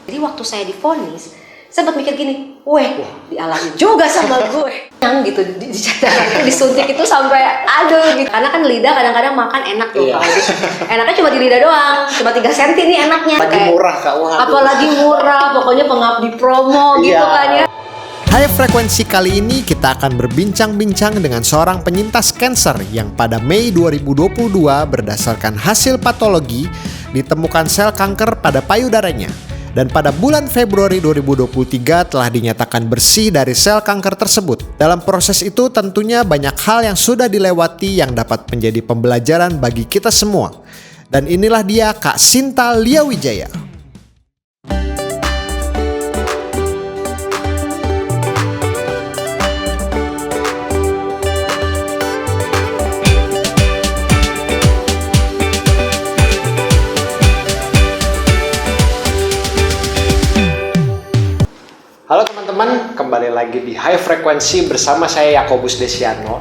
Jadi waktu saya divonis, saya sempat mikir gini, dialami juga sama gue. Yang gitu disuntik itu sampai aduh gitu. Karena kan lidah kadang-kadang makan enak tuh. Iya. Enaknya cuma di lidah doang, cuma 3 cm nih enaknya. Lagi murah Kak, apalagi murah, pokoknya pengabdi promo gitu kan ya. High Frekuensi kali ini kita akan berbincang-bincang dengan seorang penyintas kanker yang pada Mei 2022 berdasarkan hasil patologi ditemukan sel kanker pada payudaranya. Dan pada bulan Februari 2023 telah dinyatakan bersih dari sel kanker tersebut. Dalam proses itu tentunya banyak hal yang sudah dilewati yang dapat menjadi pembelajaran bagi kita semua. Dan inilah dia Kak Sinta Liawijaya. Halo teman-teman, kembali lagi di High Frekuensi bersama saya Yakobus Desiano.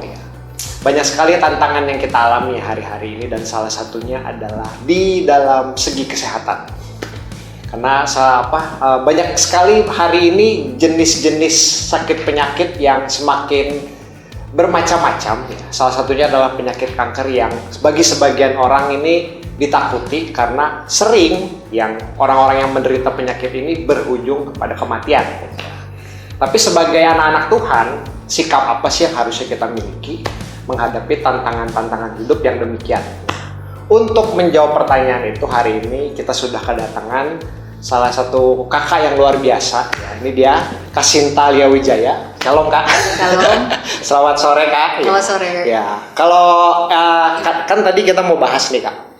Banyak sekali tantangan yang kita alami hari-hari ini dan salah satunya adalah di dalam segi kesehatan. Karena banyak sekali hari ini jenis-jenis sakit penyakit yang semakin bermacam-macam. Salah satunya adalah penyakit kanker yang bagi sebagian orang ini ditakuti karena sering yang orang-orang yang menderita penyakit ini berujung kepada kematian. Tapi sebagai anak-anak Tuhan, sikap apa sih yang harusnya kita miliki menghadapi tantangan-tantangan hidup yang demikian? Untuk menjawab pertanyaan itu hari ini kita sudah kedatangan salah satu kakak yang luar biasa. Ini dia Kak Sinta Liawijaya. Shalom Kak. Shalom. Selamat sore Kak. Selamat sore. Ya, kalau kan tadi kita mau bahas nih Kak.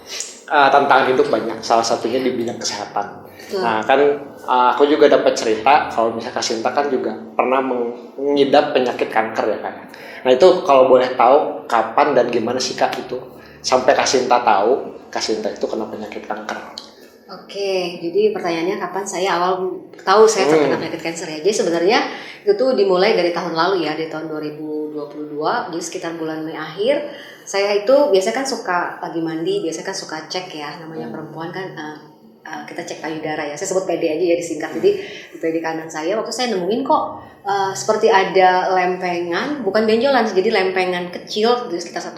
Tantangan hidup banyak, salah satunya di bidang kesehatan. Nah kan aku juga dapat cerita kalau misalnya Kak Sinta kan juga pernah mengidap penyakit kanker ya Kak. Nah itu kalau boleh tahu kapan dan gimana sih Kak itu sampai Kak Sinta tahu Kak Sinta itu kena penyakit kanker. Oke, jadi pertanyaannya kapan saya awal tahu saya terkena penyakit kanker ya. Jadi sebenarnya itu tuh dimulai dari tahun lalu ya, di tahun 2022, jadi sekitar bulan Mei akhir. Saya itu biasanya kan suka lagi mandi, biasanya kan suka cek ya, namanya perempuan kan kita cek payudara ya. Saya sebut PD aja ya disingkat. Jadi di PD kanan saya waktu saya nemuin kok seperti ada lempengan, bukan benjolan, jadi lempengan kecil, jadi sekitar 1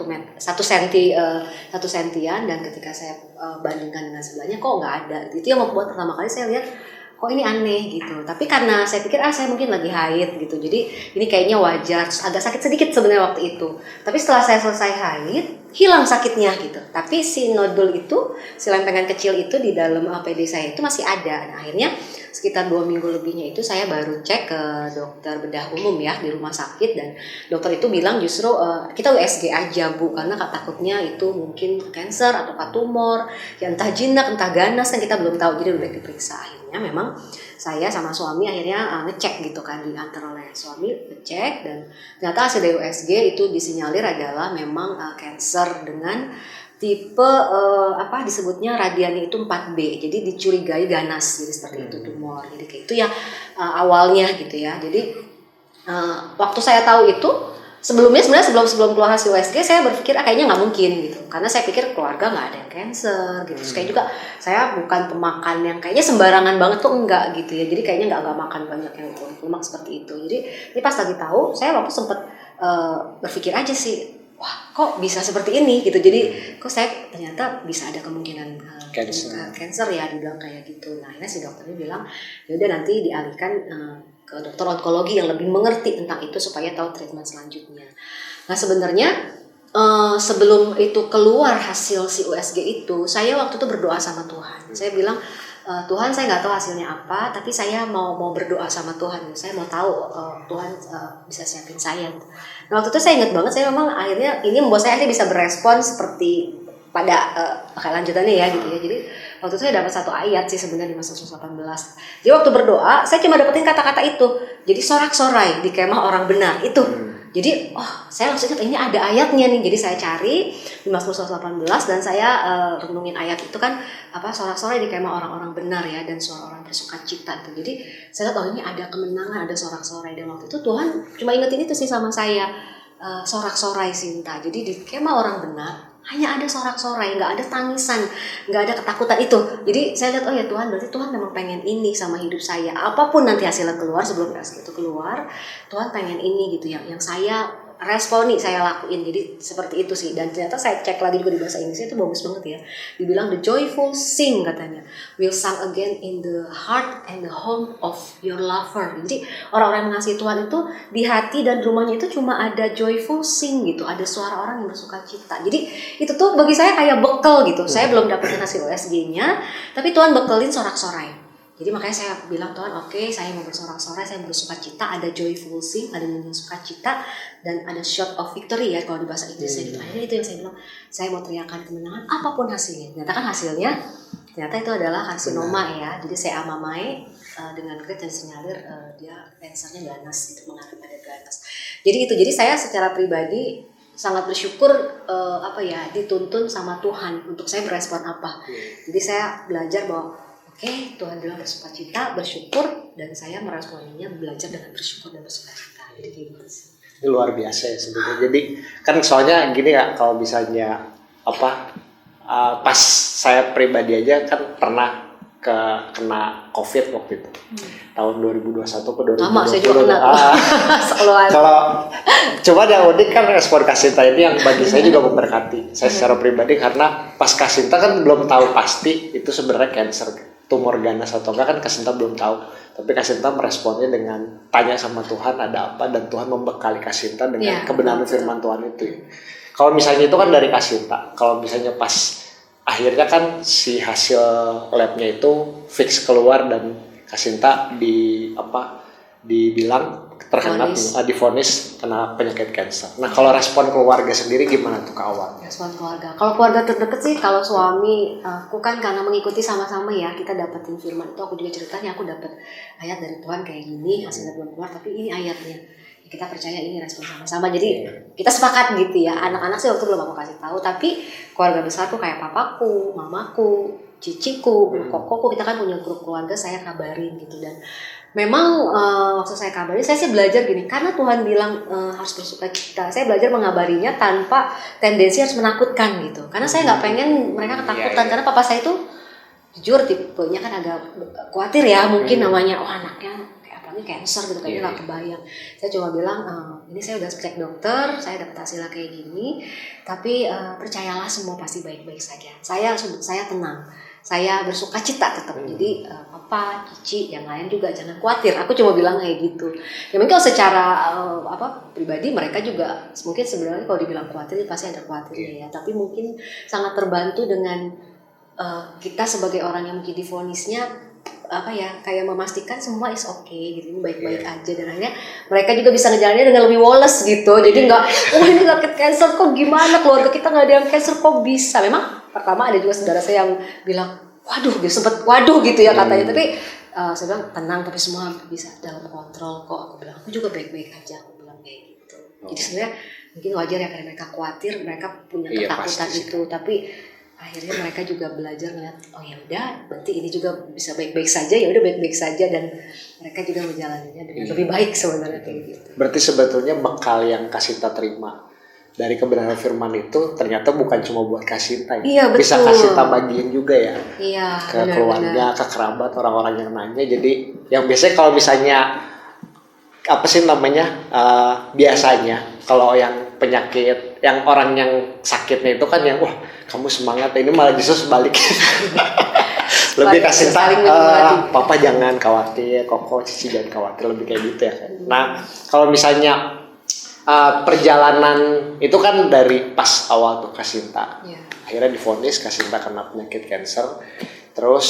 sentian. Dan ketika saya bandingkan dengan sebelahnya kok nggak ada. Itu yang membuat pertama kali saya lihat kok ini aneh gitu. Tapi karena saya pikir saya mungkin lagi haid gitu. Jadi ini kayaknya wajar. Terus agak sakit sedikit sebenarnya waktu itu. Tapi setelah saya selesai haid, hilang sakitnya gitu. Tapi si nodul itu, si lempengan kecil itu di dalam PD saya itu masih ada. Nah, akhirnya sekitar 2 minggu lebihnya itu saya baru cek ke dokter bedah umum ya di rumah sakit, dan dokter itu bilang justru kita USG aja Bu, karena takutnya itu mungkin kanker atau tumor, ya entah jinak entah ganas kan kita belum tahu, jadi udah diperiksa. Akhirnya memang saya sama suami akhirnya ngecek gitu kan, diantar oleh suami ngecek, dan ternyata hasil dari USG itu disinyalir adalah memang kanker dengan tipe disebutnya radiani itu 4B, jadi dicurigai ganas, jadi seperti itu tumor, jadi kayak itu ya awalnya gitu ya. Jadi waktu saya tahu itu sebelumnya sebenarnya sebelum keluar hasil USG saya berpikir kayaknya nggak mungkin gitu, karena saya pikir keluarga nggak ada yang kanker gitu. Terus kayak juga saya bukan pemakan yang kayaknya sembarangan banget tuh enggak gitu ya, jadi kayaknya nggak makan banyak yang lemak seperti itu. Jadi ini pas lagi tahu saya waktu sempet berpikir aja sih, wah kok bisa seperti ini gitu. Jadi kok saya ternyata bisa ada kemungkinan kanker ya, dibilang kayak gitu. Nah akhirnya si dokternya bilang yaudah nanti dialihkan ke dokter onkologi yang lebih mengerti tentang itu supaya tahu treatment selanjutnya. Nah sebenarnya sebelum itu keluar hasil si USG itu, saya waktu itu berdoa sama Tuhan. Saya bilang, Tuhan saya nggak tahu hasilnya apa, tapi saya mau berdoa sama Tuhan. Saya mau tahu Tuhan bisa siapin saya. Nah waktu itu saya ingat banget, saya memang akhirnya ini membuat saya akhirnya bisa berespon seperti pada lanjutannya ya gitu ya. Jadi waktu itu saya dapat satu ayat sih sebenarnya di Mazmur 118. Jadi waktu berdoa saya cuma dapetin kata-kata itu. Jadi sorak-sorai di kemah orang benar itu. Jadi saya langsung ingat ini ada ayatnya nih. Jadi saya cari di Mazmur 118 dan saya renungin ayat itu kan sorak-sorai di kemah orang-orang benar ya, dan suara orang bersukacita tuh. Jadi saya lihat ini ada kemenangan, ada sorak-sorai, dan waktu itu Tuhan cuma ingetin itu sih sama saya, sorak-sorai Sinta. Jadi di kemah orang benar hanya ada sorak-sorai, nggak ada tangisan, nggak ada ketakutan itu. Jadi saya lihat, oh ya Tuhan, berarti Tuhan memang pengen ini sama hidup saya. Apapun nanti hasilnya keluar, sebelum hasil itu keluar, Tuhan pengen ini gitu, yang saya responi, saya lakuin. Jadi seperti itu sih. Dan ternyata saya cek lagi juga di bahasa Inggrisnya itu bagus banget ya. Dibilang the joyful sing katanya will sung again in the heart and the home of your lover. Jadi orang-orang yang mengasihi Tuhan itu di hati dan rumahnya itu cuma ada joyful sing gitu, ada suara orang yang bersuka cita. Jadi itu tuh bagi saya kayak bekal gitu. Saya belum dapetin hasil USG-nya, tapi Tuhan bekelin sorak-sorai. Jadi makanya saya bilang, Tuhan oke, saya mau bersorak-sorai, saya bersuka cita, ada joyful sing, ada nyanyian suka cita, dan ada shout of victory ya kalau di bahasa Inggrisnya gitu. Akhirnya itu yang saya bilang, saya mau teriakan kemenangan apapun hasilnya. Ternyata kan hasilnya, ternyata itu adalah karsinoma ya. Jadi saya amamai dengan grade yang sinyalir dia kansernya ganas gitu, mengarah pada ganas. Jadi itu, jadi saya secara pribadi sangat bersyukur dituntun sama Tuhan untuk saya berespon apa. Jadi saya belajar bahwa oke, Tuhan bilang bersuka cita, bersyukur, dan saya meresponinya belajar dengan bersyukur dan bersuka cita. Jadi kayak gitu sih. Ini luar biasa ya sebenarnya. Jadi kan soalnya gini ya, kalau misalnya pas saya pribadi aja kan pernah kena COVID waktu itu. Tahun 2021 ke 2020. Sama, saya juga kena. Kalau coba yang unik kan respon Kasinta ini yang bagi saya juga memberkati. Saya secara pribadi karena pas Kasinta kan belum tahu pasti itu sebenarnya cancer, tumor ganas atau enggak kan Kasinta belum tahu. Tapi Kasinta meresponnya dengan tanya sama Tuhan ada apa, dan Tuhan membekali Kasinta dengan kebenaran firman Tuhan itu. Kalau misalnya itu kan dari Kasinta. Kalau misalnya pas akhirnya kan si hasil labnya itu fix keluar dan Kasinta dibilang terkena divonis kena penyakit kanker. Nah kalau respon keluarga sendiri gimana tuh ke awal? Respon keluarga, kalau keluarga terdekat sih, kalau suami aku kan karena mengikuti sama-sama ya, kita dapetin firman itu, aku juga ceritanya aku dapet ayat dari Tuhan kayak gini, hasilnya belum keluar tapi ini ayatnya, kita percaya ini respon sama-sama, jadi kita sepakat gitu ya. Anak-anak sih waktu belum aku kasih tahu, tapi keluarga besarku kayak papaku, mamaku, ciciku, kokoku, kita kan punya grup keluarga, saya kabarin gitu. Dan memang waktu saya kabarin, saya sih belajar gini, karena Tuhan bilang harus bersuka cita, saya belajar mengabarinya tanpa tendensi harus menakutkan gitu, karena saya nggak pengen mereka ketakutan. Karena papa saya itu jujur tipenya kan agak khawatir ya, mungkin namanya anaknya ini cancer gitu, kayaknya nggak kebayang. Saya cuma bilang ini saya udah cek dokter, saya dapat hasilnya kayak gini, tapi percayalah semua pasti baik-baik saja. Saya tenang, saya bersuka cita tetap. Jadi papa, cici, yang lain juga jangan khawatir. Aku cuma bilang kayak gitu. Ya mungkin kalau secara pribadi mereka juga mungkin sebenarnya kalau dibilang khawatir pasti ada khawatirnya ya. Tapi mungkin sangat terbantu dengan kita sebagai orang yang mungkin divonisnya kayak memastikan semua is okay gitu, ini baik-baik aja, dan akhirnya mereka juga bisa ngejalaninnya dengan lebih woles gitu. Jadi nggak, ini sakit cancer kok gimana, keluarga kita nggak ada yang cancer kok bisa. Memang pertama ada juga saudara saya yang bilang waduh gitu ya katanya, tapi saya bilang tenang, tapi semua bisa dalam kontrol kok. Aku bilang aku juga baik-baik aja, aku bilang kayak gitu. Jadi sebenarnya mungkin wajar ya karena mereka khawatir, mereka punya ketakutan itu, tapi akhirnya mereka juga belajar ngeliat, oh ya udah, berarti ini juga bisa baik-baik saja, ya udah baik-baik saja, dan mereka juga menjalaninya dengan lebih baik sebenarnya kayak gitu. Berarti sebetulnya bekal yang Kasinta terima dari kebenaran firman itu ternyata bukan cuma buat Kasinta, iya, bisa Kasinta bagiin juga ya, ke keluarga, ke kerabat, orang-orang yang nanya. Jadi yang biasanya kalau misalnya biasanya kalau yang penyakit, yang orang yang sakitnya itu kan yang wah kamu semangat, ini malah justru sebalik. Lebih kasih papa jangan khawatir, koko cici jangan khawatir, lebih kayak gitu ya kan. Nah kalau misalnya perjalanan itu kan dari pas awal tuh Kasinta akhirnya divonis Kasinta kena penyakit kanker, terus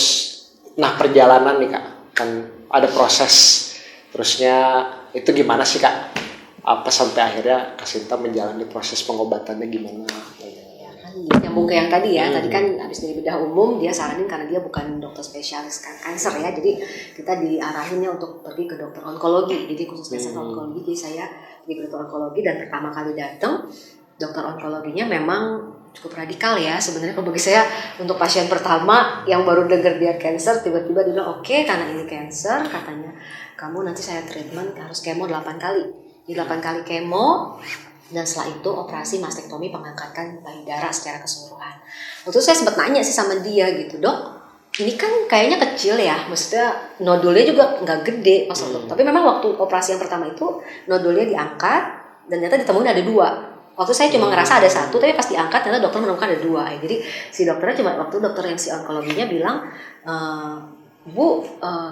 nah perjalanan nih Kak, kan ada proses terusnya itu gimana sih Kak? Apa sampai akhirnya Kasinta menjalani proses pengobatannya gimana? Nyambung ke yang tadi ya, tadi kan habis dari bedah umum dia saranin karena dia bukan dokter spesialis kanker ya, jadi kita diarahinnya untuk pergi ke dokter onkologi, jadi khusus spesialis onkologi. Jadi saya pergi ke dokter onkologi, dan pertama kali datang dokter onkologinya memang cukup radikal ya sebenarnya. Kalau bagi saya untuk pasien pertama yang baru dengar dia cancer, tiba-tiba dia bilang oke, karena ini cancer katanya kamu nanti saya treatment harus kemo 8 kali. Jadi 8 kali kemo, Dan setelah itu operasi mastektomi, pengangkatan payudara secara keseluruhan. Waktu itu saya sempat nanya sih sama dia gitu, dok, ini kan kayaknya kecil ya, maksudnya nodulnya juga nggak gede pas waktu. Tapi memang waktu operasi yang pertama itu nodulnya diangkat dan ternyata ditemuin ada 2. Waktu saya cuma ngerasa ada 1, tapi pas diangkat ternyata dokter menemukan ada 2. Jadi si dokternya cuma waktu dokter yang si onkologinya bilang, Bu,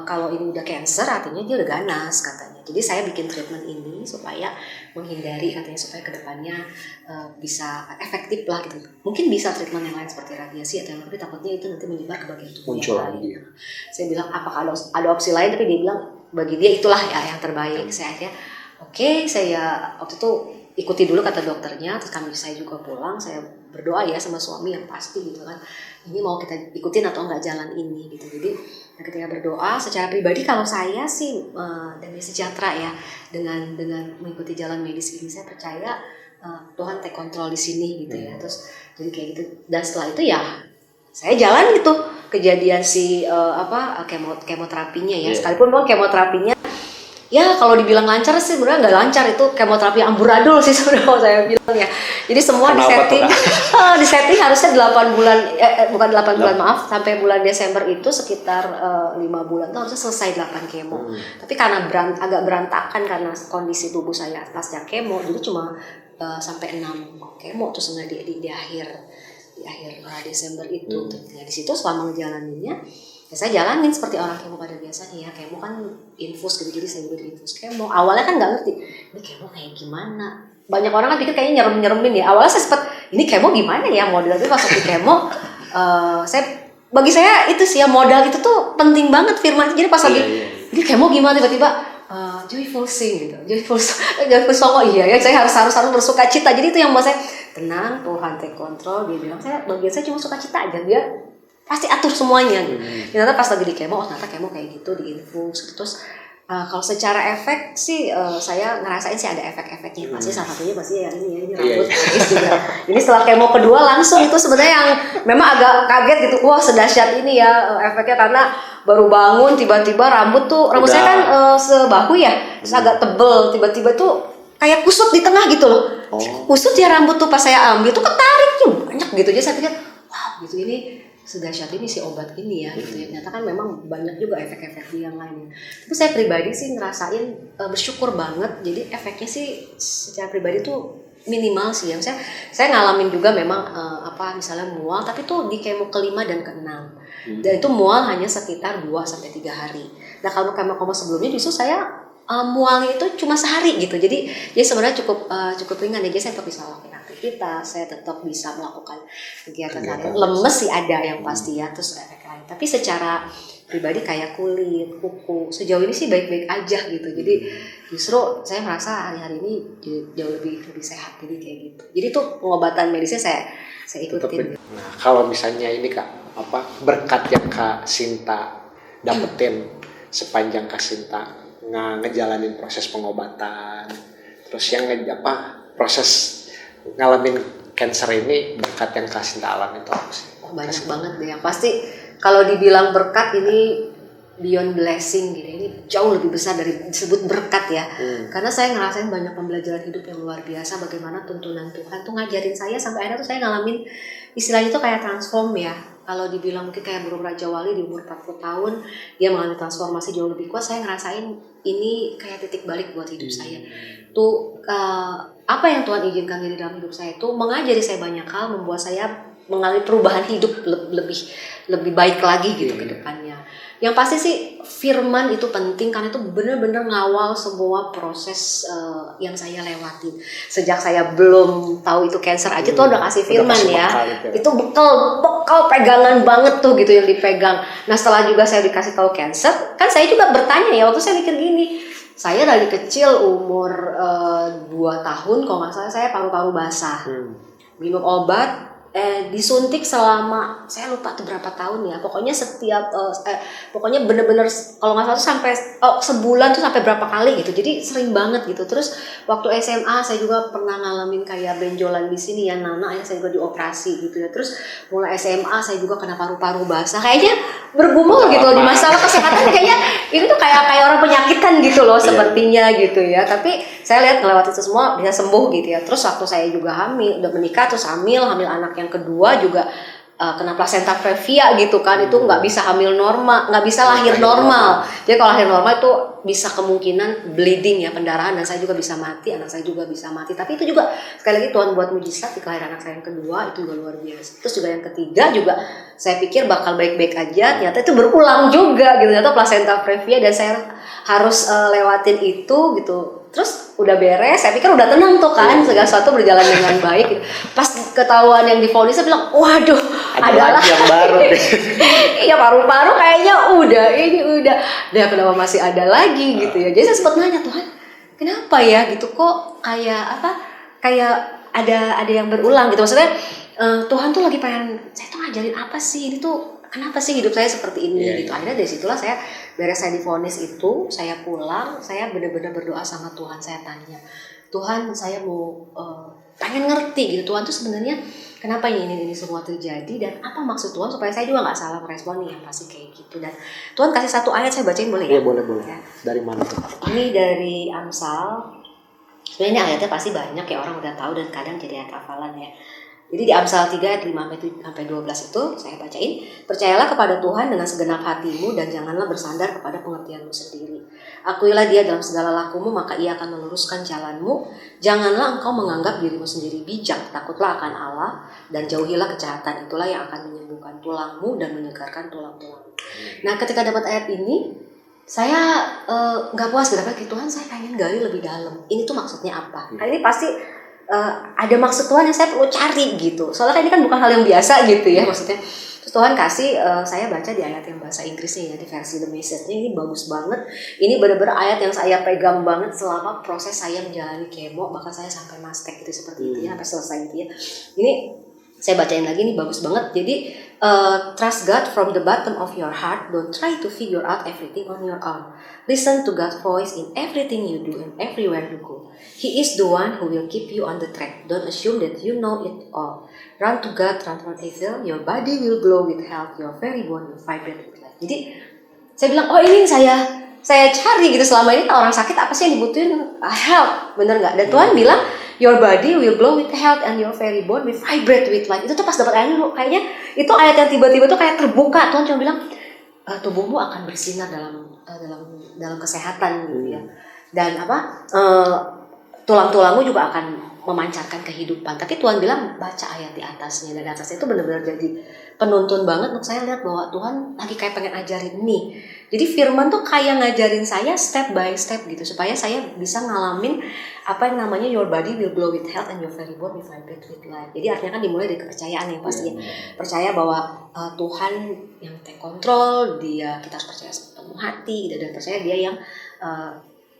kalau ini udah cancer artinya dia udah ganas katanya. Jadi saya bikin treatment ini supaya menghindari katanya, supaya kedepannya bisa efektif lah gitu. Mungkin bisa treatment yang lain seperti radiasi atau yang lain, tapi takutnya itu nanti menyebar ke bagian tubuh Muncul yang lain. lagi. Saya bilang apakah ada opsi lain, tapi dia bilang bagi dia itulah ya yang terbaik. Saya akhirnya saya waktu itu ikuti dulu kata dokternya, terus saya juga pulang, saya berdoa ya sama suami yang pasti gitu kan, ini mau kita ikutin atau enggak jalan ini gitu. Jadi ketika berdoa secara pribadi, kalau saya sih demi sejahtera ya dengan mengikuti jalan medis ini, saya percaya Tuhan take control di sini gitu ya. Terus jadi kayak gitu, dan setelah itu ya saya jalan gitu kejadian si kemoterapinya ya. Sekalipun memang kemoterapinya ya kalau dibilang lancar sih sebenarnya nggak lancar, itu kemoterapi amburadul sih sebenarnya saya bilang ya. Jadi semua di setting harusnya 8 bulan bukan 8 bulan maaf, sampai bulan Desember itu sekitar 5 bulan itu harusnya selesai 8 kemo. Tapi karena agak berantakan karena kondisi tubuh saya pasca kemo, jadi cuma sampai 6 kemo terus di akhir Desember itu. Nah, di situ selama ngejalaninnya ya saya jalanin seperti orang kemo pada biasanya ya. Kemo kan infus gitu, jadi saya juga di infus kemo. Awalnya kan nggak ngerti ini kemo kayak gimana. Banyak orang kan pikir kayaknya nyeremin ya. Awalnya saya sempat ini kemo gimana ya modal, tapi pas waktu kemo bagi saya itu sih ya, modal itu tuh penting banget firman. Jadi pas lagi ini kemo gimana, tiba-tiba joyful sing gitu, joyful song, iya ya, saya harus bersuka cita. Jadi itu yang buat saya tenang, Tuhan take control. Dia bilang bagian saya cuma suka cita aja, dia pasti atur semuanya gitu. Ternyata pas lagi di kemo, ternyata kemo kayak gitu di infus gitu. Terus kalau secara efek sih saya ngerasain sih ada efek-efeknya. Pasti salah satunya pasti ya ini rambut habis juga. Jadi setelah kemo kedua langsung itu sebenarnya yang memang agak kaget gitu. Wah, sedahsyat ini ya efeknya, karena baru bangun tiba-tiba rambut saya kan sebahu ya, terus agak tebel, tiba-tiba tuh kayak kusut di tengah gitu loh. Kusut ya rambut tuh, pas saya ambil tuh ketarik tuh banyak gitu. Jadi saya pikir wow gitu, ini sedahsyat ini si obat ini ya gitu ya. Ternyata kan memang banyak juga efek-efek yang lainnya. Tapi saya pribadi sih ngerasain bersyukur banget. Jadi efeknya sih secara pribadi tuh minimal sih ya. Saya ngalamin juga memang misalnya mual, tapi tuh di kemo ke-5 dan ke-6. Dan itu mual hanya sekitar 2-3 hari. Nah kalau kemo sebelumnya justru saya mualnya itu cuma sehari gitu. Jadi sebenarnya cukup ringan ya. Jadi saya tetap bisa lakukan aktivitas, saya tetap bisa melakukan kegiatan harian. Lemes sih ada yang pasti ya, terus efek lain. Tapi secara pribadi kayak kulit, kuku, sejauh ini sih baik-baik aja gitu. Jadi justru saya merasa hari-hari ini jauh lebih sehat, jadi kayak gitu. Jadi tuh pengobatan medisnya saya ikutin. Nah, kalau misalnya ini Kak, berkat yang Kak Sinta dapetin sepanjang Kak Sinta ngejalanin proses pengobatan, terus yang proses ngalamin cancer ini, berkat yang Kak Sinta alami itu apa sih? Banyak banget deh. Yang pasti kalau dibilang berkat ini beyond blessing gitu, ini jauh lebih besar dari disebut berkat ya. Karena saya ngerasain banyak pembelajaran hidup yang luar biasa, bagaimana tuntunan Tuhan tuh ngajarin saya sampai akhirnya tuh saya ngalamin istilahnya tuh kayak transform ya. Kalau dibilang mungkin kayak burung Raja Wali di umur 40 tahun dia mengalami transformasi jauh lebih kuat, saya ngerasain ini kayak titik balik buat hidup saya. Tuh apa yang Tuhan izinkan di dalam hidup saya itu mengajari saya banyak hal, membuat saya mengalami perubahan hidup lebih baik lagi gitu ke depannya. Yang pasti sih firman itu penting, karena itu benar-benar ngawal semua proses yang saya lewati. Sejak saya belum tahu itu cancer aja tuh udah kasih firman ya. Itu bekal pegangan banget tuh gitu yang dipegang. Nah setelah juga saya dikasih tahu cancer, kan saya juga bertanya ya, waktu saya mikir gini, saya dari kecil umur 2 tahun kalau nggak salah saya paru-paru basah. Minum obat disuntik selama saya lupa tuh berapa tahun ya, pokoknya setiap pokoknya bener-bener kalau nggak salah tuh sampai sebulan tuh sampai berapa kali gitu, jadi sering banget gitu. Terus waktu SMA saya juga pernah ngalamin kayak benjolan di sini ya, Nana, saya juga dioperasi gitu ya. Terus mulai SMA saya juga kena paru-paru basah, kayaknya bergumul gitu loh di masalah kesehatan, kayaknya ini tuh kayak orang penyakitan gitu loh sepertinya gitu ya. Tapi saya lihat melewati itu semua bisa sembuh gitu ya. Terus waktu saya juga hamil, udah menikah terus hamil anak yang kedua juga kena placenta previa gitu kan, itu nggak bisa hamil normal, nggak bisa lahir normal. Jadi kalau lahir normal itu bisa kemungkinan bleeding ya, pendarahan, dan saya juga bisa mati, anak saya juga bisa mati. Tapi itu juga sekali lagi Tuhan buat mujizat di kelahiran anak saya yang kedua, itu juga luar biasa. Terus juga yang ketiga juga saya pikir bakal baik-baik aja, ternyata itu berulang juga gitu, ternyata placenta previa dan saya harus lewatin itu gitu. Terus udah beres, saya pikir udah tenang tuh kan, segala sesuatu berjalan dengan baik. Pas ketahuan yang divonis, saya bilang, waduh, ada lagi yang baru. Iya, paru-paru kayaknya ini udah. Dia kenapa masih ada lagi gitu ya. Jadi saya sempat nanya, Tuhan, kenapa ya gitu, kok kayak ada yang berulang gitu. Maksudnya Tuhan tuh lagi pengen, saya tuh ngajarin apa sih, ini tuh kenapa sih hidup saya seperti ini gitu. Akhirnya dari situlah saya beres saya divonis itu, saya pulang, saya benar-benar berdoa sama Tuhan. Saya tanya, Tuhan, saya mau pengen ngerti gitu, Tuhan tuh sebenarnya kenapa ini semua terjadi, dan apa maksud Tuhan, supaya saya juga nggak salah merespon nih yang pasti kayak gitu. Dan Tuhan kasih satu ayat, saya bacain boleh ya? Iya, boleh. Ya. Dari mana tuh? Ini dari Amsal. Sebenarnya ini ayatnya pasti banyak ya, orang udah tahu dan kadang jadi ayat hafalan ya. Jadi di Amsal 3 ayat 5-12 itu saya bacain. Percayalah kepada Tuhan dengan segenap hatimu dan janganlah bersandar kepada pengertianmu sendiri. Akuilah Dia dalam segala lakumu, maka Ia akan meluruskan jalanmu. Janganlah engkau menganggap dirimu sendiri bijak, takutlah akan Allah dan jauhilah kejahatan. Itulah yang akan menyembuhkan tulangmu dan menyegarkan tulang-tulangmu. Nah, ketika dapat ayat ini, saya nggak puas kenapa Tuhan, saya pengen gali lebih dalam. Ini tuh maksudnya apa? Nah, ini pasti ada maksud Tuhan yang saya perlu cari gitu. Soalnya ini kan bukan hal yang biasa gitu ya maksudnya. Terus Tuhan kasih, saya baca di ayat yang bahasa Inggrisnya ya, di versi The Message. Ini bagus banget. Ini benar-benar ayat yang saya pegang banget selama proses saya menjalani kemo, bahkan saya sampai mastek gitu seperti itu ya, sampai selesai gitu ya. Ini saya bacain lagi, ini bagus banget. Jadi trust God from the bottom of your heart. Don't try to figure out everything on your own. Listen to God's voice in everything you do and everywhere you go. He is the one who will keep you on the track. Don't assume that you know it all. Run to God, run from evil. Your body will glow with health. Your very bone will vibrate with life. Jadi saya bilang, oh ini saya cari gitu selama ini. Orang sakit apa sih yang dibutuhin? Health, bener nggak? Dan Tuhan bilang, your body will glow with health and your very bone will vibrate with life. Itu tuh pas dapat ayat itu kayaknya itu ayat yang tiba-tiba tuh kayak terbuka. Tuhan cuma bilang, tubuhmu akan bersinar dalam kesehatan gitu ya. Dan tulang-tulangmu juga akan memancarkan kehidupan. Tapi Tuhan bilang baca ayat di atasnya, dan di atasnya itu benar-benar jadi penuntun banget untuk saya lihat bahwa Tuhan lagi kayak pengen ajarin nih. Jadi firman tuh kayak ngajarin saya step by step gitu, supaya saya bisa ngalamin apa yang namanya your body will glow with health and your very bone will vibrate with life. Jadi artinya kan dimulai dari kepercayaan yang pasti percaya bahwa Tuhan yang take control, kita harus percaya sepenuh hati gitu, dan percaya Dia yang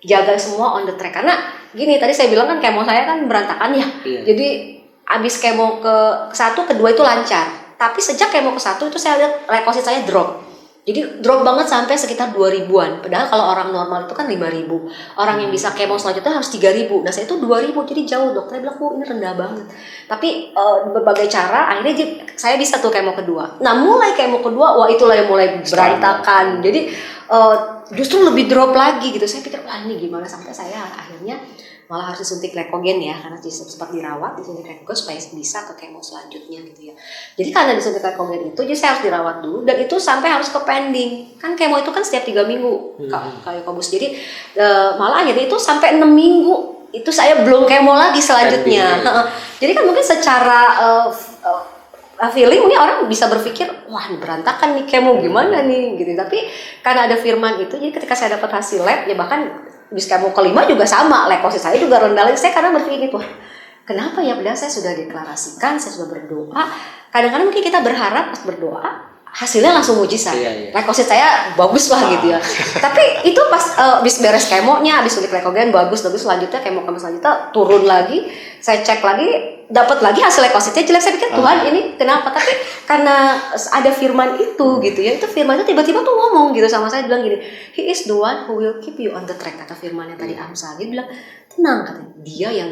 jaga semua on the track. Karena gini, tadi saya bilang kan kemo saya kan berantakan ya. Jadi abis kemo ke 1, kedua itu lancar. Tapi sejak kemo ke 1 itu saya lihat leukosit saya drop. Jadi drop banget sampai sekitar 2.000-an. Padahal kalau orang normal itu kan 5.000. Orang yang bisa kemo selanjutnya harus 3.000. Nah saya itu 2.000, jadi jauh. Dokternya bilang, ini rendah banget. Tapi berbagai cara akhirnya saya bisa tuh kemo kedua. Nah mulai kemo kedua, wah itulah yang mulai berantakan. Jadi justru lebih drop lagi gitu. Saya pikir, wah ini gimana, sampai saya akhirnya malah harus disuntik lekogen ya, karena sempat dirawat, disuntik lekogen supaya bisa ke kemo selanjutnya gitu ya. Jadi karena disuntik lekogen itu, jadi saya harus dirawat dulu, dan itu sampai harus ke pending. Kan kemo itu kan setiap 3 minggu kayak Kobus. Jadi malah akhirnya itu sampai 6 minggu itu saya belum kemo lagi selanjutnya. Jadi kan mungkin secara feeling ini orang bisa berpikir, wah ini berantakan nih kemo, gimana nih gitu. Tapi karena ada firman itu, jadi ketika saya dapat hasil lab ya, bahkan bis kemo kelima juga sama, leukosit saya juga rendah lagi. Saya karena berpikir gitu, kenapa ya, padahal saya sudah deklarasikan, saya sudah berdoa. Kadang-kadang mungkin kita berharap pas berdoa hasilnya langsung mujizat. Leukosit saya bagus lah gitu ya. Tapi itu pas bis beres kemonya, bis suntik leukogen bagus, selanjutnya kemo selanjutnya turun lagi. Saya cek lagi dapat lagi hasil ekositnya jelek. Saya pikir Tuhan ini kenapa? Tapi karena ada firman itu gitu ya, itu firman itu tiba-tiba tuh ngomong gitu sama saya, bilang gini, He is the one who will keep you on the track, kata firmannya tadi Amsal. Dia bilang tenang, katanya, dia yang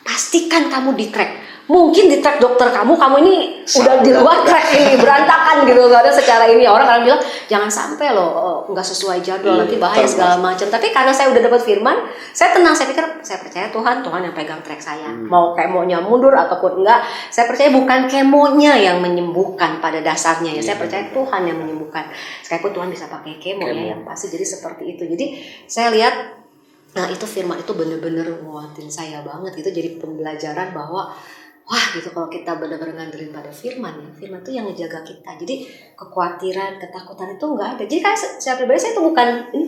pastikan kamu di track. Mungkin di track dokter kamu ini udah di luar track ini, berantakan gitu, karena secara ini orang kadang bilang jangan sampai loh nggak sesuai jadwal, nanti bahaya segala macam. Tapi karena saya udah dapat firman, saya tenang, saya pikir saya percaya Tuhan yang pegang track saya. Mau kemonya mundur ataupun enggak, saya percaya bukan kemonya yang menyembuhkan pada dasarnya ya. Saya percaya Tuhan yang menyembuhkan. Sekalipun Tuhan bisa pakai kemo ya, yang pasti jadi seperti itu. Jadi saya lihat, nah itu firman itu bener-bener nguatin saya banget. Itu jadi pembelajaran bahwa wah gitu, kalau kita benar-benar ngandelin pada firman ya, firman itu yang ngejaga kita. Jadi kekhawatiran, ketakutan itu nggak ada. Jadi kan saya pribadi, saya itu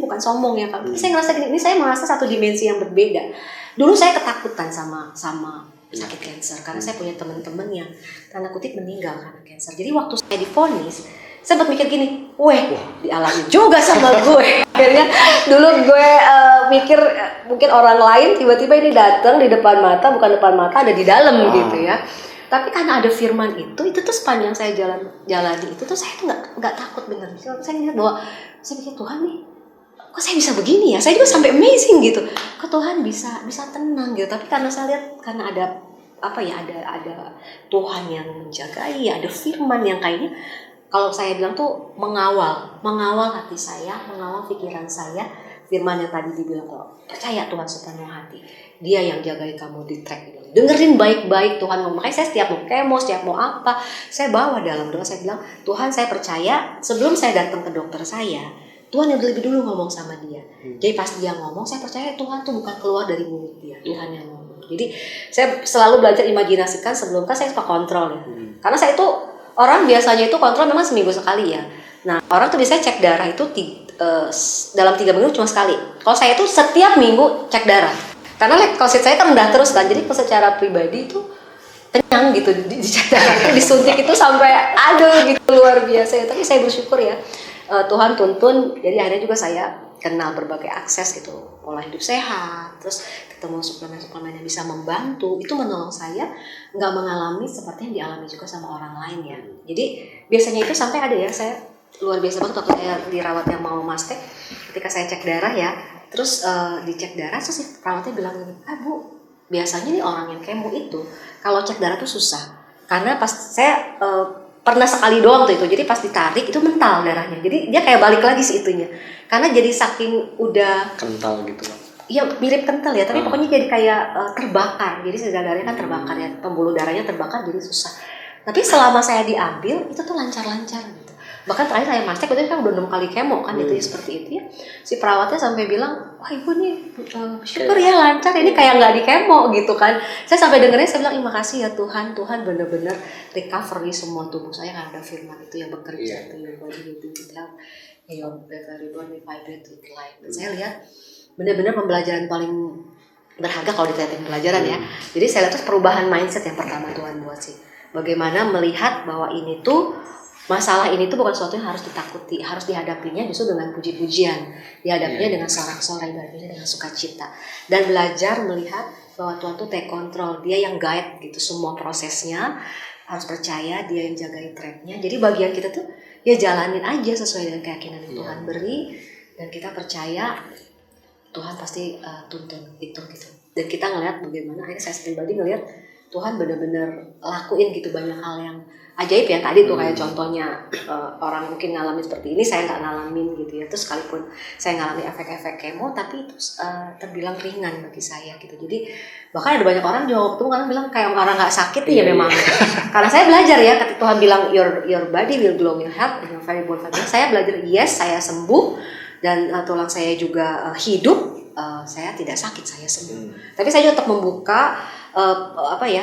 bukan sombong ya Kak. Saya ngerasa gini, ini saya merasa satu dimensi yang berbeda. Dulu saya ketakutan sama sakit kanker karena saya punya teman-teman yang tanda kutip meninggal karena kanker. Jadi waktu saya divonis, saya sempat mikir gini, dialami juga sama gue. Akhirnya dulu gue mikir mungkin orang lain tiba-tiba ini datang di depan mata, bukan depan mata, ada di dalam gitu ya. Tapi karena ada firman itu tuh sepanjang saya jalani itu tuh saya tuh nggak takut bener. Saya ingat bahwa saya pikir Tuhan nih, kok saya bisa begini ya? Saya juga sampai amazing gitu. Kok Tuhan bisa tenang gitu. Tapi karena saya lihat, karena ada ada Tuhan yang menjagai, ada firman yang kayaknya, kalau saya bilang tuh mengawal hati saya, mengawal pikiran saya. Firman yang tadi dibilang, kalau percaya Tuhan sepenuh hati, Dia yang jagain kamu di track. Dengerin baik-baik Tuhan ngomong. Makanya saya setiap mau kemo, setiap mau apa, saya bawa dalam doa, saya bilang, Tuhan saya percaya sebelum saya datang ke dokter saya, Tuhan yang lebih dulu ngomong sama dia. Jadi pas dia ngomong, saya percaya Tuhan tuh bukan keluar dari mulut dia, Tuhan yang ngomong. Jadi saya selalu belajar imajinasikan sebelum, kan saya suka kontrol ya. Karena saya itu orang biasanya itu kontrol memang seminggu sekali ya. Nah orang tuh biasanya cek darah itu dalam 3 minggu cuma sekali. Kalau saya itu setiap minggu cek darah. Karena leukosit saya kan rendah terus kan. Jadi secara pribadi itu kenyang gitu dicek darah, disuntik itu sampai aduh gitu, luar biasa. Tapi saya bersyukur ya, Tuhan tuntun. Jadi akhirnya juga saya kenal berbagai akses gitu, pola hidup sehat, terus ketemu suplemen-suplemen yang bisa membantu. Itu menolong saya nggak mengalami seperti yang dialami juga sama orang lain ya. Jadi biasanya itu sampai ada ya, saya luar biasa banget waktu saya dirawat yang mau mastek, ketika saya cek darah ya, terus dicek darah, terus si perawatnya bilang gini, Bu, biasanya nih orang yang kemo itu kalau cek darah tuh susah, karena pas saya pernah sekali doang tuh itu, jadi pas ditarik itu mental darahnya, jadi dia kayak balik lagi sih itunya, karena jadi saking udah kental gitu loh. Iya mirip kental ya, tapi pokoknya jadi kayak terbakar, jadi sel darahnya kan terbakar ya, pembuluh darahnya terbakar jadi susah. Tapi selama saya diambil itu tuh lancar-lancar gitu. Bahkan terakhir saya mastek itu kan udah 6 kali kemo kan, itu seperti itu ya. Si perawatnya sampai bilang, wah ibu nih syukur ya lancar, ini kayak nggak di kemo gitu kan. Saya sampai dengerin, saya bilang, makasih ya Tuhan benar-benar recovery semua tubuh saya karena ada firman itu yang bekerja itu yang body itu bilang, your very body vibrate with life. Dan saya lihat benar-benar pembelajaran paling berharga kalau dikatakan pembelajaran ya. Jadi saya lihat perubahan mindset yang pertama Tuhan buat sih. Bagaimana melihat bahwa ini tuh, masalah ini tuh bukan sesuatu yang harus ditakuti, harus dihadapinya justru dengan puji-pujian, dihadapinya dengan sorak-sorai, dihadapinya dengan sukacita, dan belajar melihat bahwa Tuhan tuh take control, Dia yang guide gitu semua prosesnya, harus percaya Dia yang jagain tracknya. Jadi bagian kita tuh ya jalanin aja sesuai dengan keyakinan yang Tuhan beri, dan kita percaya Tuhan pasti tuntun itu gitu. Dan kita ngelihat bagaimana, akhirnya saya pribadi ngelihat Tuhan benar-benar lakuin gitu banyak hal yang ajaib ya. Tadi tuh kayak contohnya orang mungkin ngalamin seperti ini, saya nggak ngalamin gitu ya. Terus sekalipun saya ngalami efek-efek kemo, tapi itu terbilang ringan bagi saya gitu. Jadi bahkan ada banyak orang jawab tuh kadang bilang kayak orang nggak sakit ya memang. Karena saya belajar ya, ketika Tuhan bilang your body will glow in health, your very bone fiber. Saya belajar, yes saya sembuh dan tulang saya juga hidup. Saya tidak sakit, saya sembuh. Tapi saya juga tetap membuka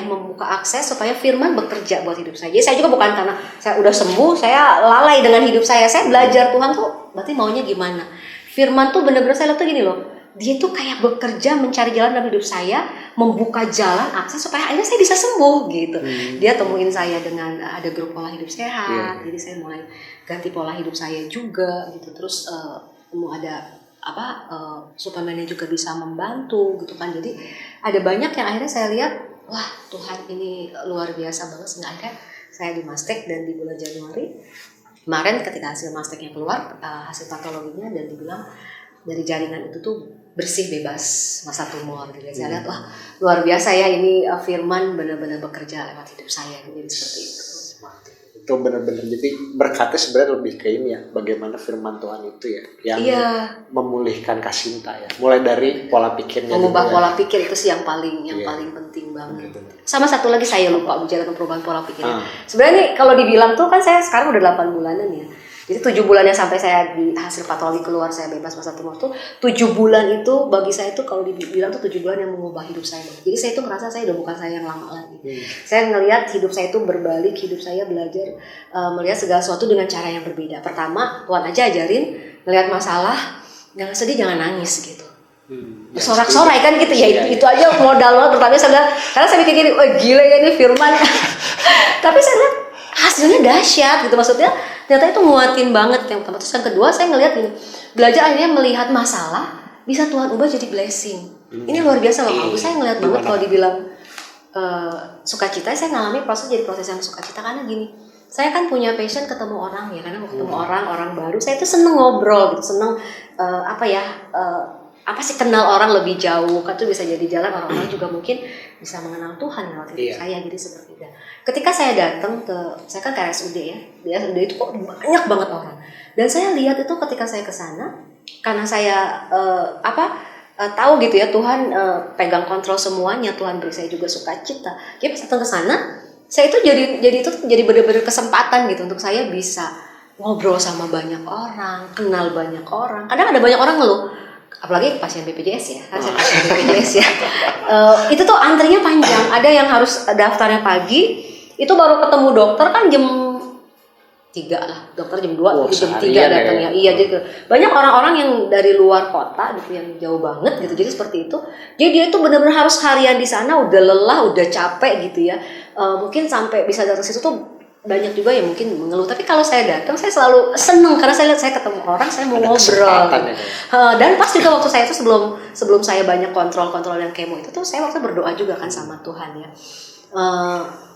membuka akses supaya firman bekerja buat hidup saya. Jadi saya juga bukan karena saya udah sembuh, saya lalai dengan hidup saya. Saya belajar Tuhan tuh berarti maunya gimana. Firman tuh benar-benar saya lihat tuh gini loh. Dia tuh kayak bekerja mencari jalan dalam hidup saya, membuka jalan akses supaya akhirnya saya bisa sembuh gitu. Dia temuin saya dengan ada grup pola hidup sehat. Jadi saya mulai ganti pola hidup saya juga gitu. Terus mau ada suplemennya juga bisa membantu gitu kan. Jadi ada banyak yang akhirnya saya lihat wah Tuhan ini luar biasa banget. Sehingga akhirnya saya di mastek dan di bulan Januari kemarin ketika hasil masteknya keluar, hasil patologinya, dan dibilang dari jaringan itu tuh bersih, bebas masa tumor gitu. Saya lihat wah luar biasa ya, ini firman benar-benar bekerja lewat hidup saya. Jadi seperti itu. Itu benar-benar, jadi berkatnya sebenarnya lebih ke ini ya, bagaimana firman Tuhan itu ya yang memulihkan Kasinta ya, mulai dari pola pikirnya, mengubah pola pikir itu sih yang paling penting banget. Sama satu lagi saya lupa bicara tentang perubahan pola pikir. Sebenarnya nih kalau dibilang tuh kan saya sekarang udah 8 bulanan ya. Jadi 7 bulannya sampai saya di hasil patologi keluar saya bebas masa tumor tuh 7 bulan itu bagi saya tuh kalau dibilang tuh 7 bulan yang mengubah hidup saya. Jadi saya tuh ngerasa saya udah bukan saya yang lama lagi. Saya ngelihat hidup saya itu berbalik, hidup saya belajar melihat segala sesuatu dengan cara yang berbeda. Pertama, Tuhan aja ajarin ngelihat masalah, jangan sedih, jangan nangis gitu. Sorak-sorai kan gitu ya, itu aja modal banget. Pertama karena saya mikir gini, wah gila ya ini firman. Tapi saya lihat hasilnya dahsyat gitu, maksudnya ternyata itu nguatin banget yang pertama. Terus yang kedua saya ngelihat gini, belajar akhirnya melihat masalah bisa Tuhan ubah jadi blessing. Ini luar biasa loh. Saya ngelihat banget kalau dibilang sukacita, saya ngalami proses jadi proses yang sukacita karena gini, saya kan punya passion ketemu orang ya, karena mau ketemu orang baru, saya tuh seneng ngobrol gitu, seneng kenal orang lebih jauh, kan tuh bisa jadi jalan orang-orang juga mungkin bisa mengenal Tuhan lewat hidup saya, jadi seperti itu. Ketika saya datang saya kan ke RSUD ya, di RSUD itu kok banyak banget orang, dan saya lihat itu ketika saya ke sana, karena saya tahu gitu ya Tuhan pegang kontrol semuanya, Tuhan beri saya juga sukacita. Jadi pas datang ke sana, saya itu jadi benar-benar kesempatan gitu untuk saya bisa ngobrol sama banyak orang, kenal banyak orang. Kadang ada banyak orang ngeluh, apalagi pasien BPJS ya, kan saya pasien BPJS ya. Itu tuh antrinya panjang. Ada yang harus daftarnya pagi, itu baru ketemu dokter kan jam 3 lah, dokter jam 2, jam 3 datangnya. Iya, jadi banyak orang-orang yang dari luar kota gitu, yang jauh banget gitu. Jadi seperti itu. Jadi dia itu benar-benar harus harian di sana, udah lelah, udah capek gitu ya. Mungkin sampai bisa datang situ tuh banyak juga yang mungkin mengeluh. Tapi kalau saya datang, saya selalu seneng karena saya lihat saya ketemu orang, saya mau ngobrol. Dan pas juga waktu saya itu sebelum saya banyak kontrol yang kemo itu tuh saya waktu berdoa juga kan sama Tuhan ya.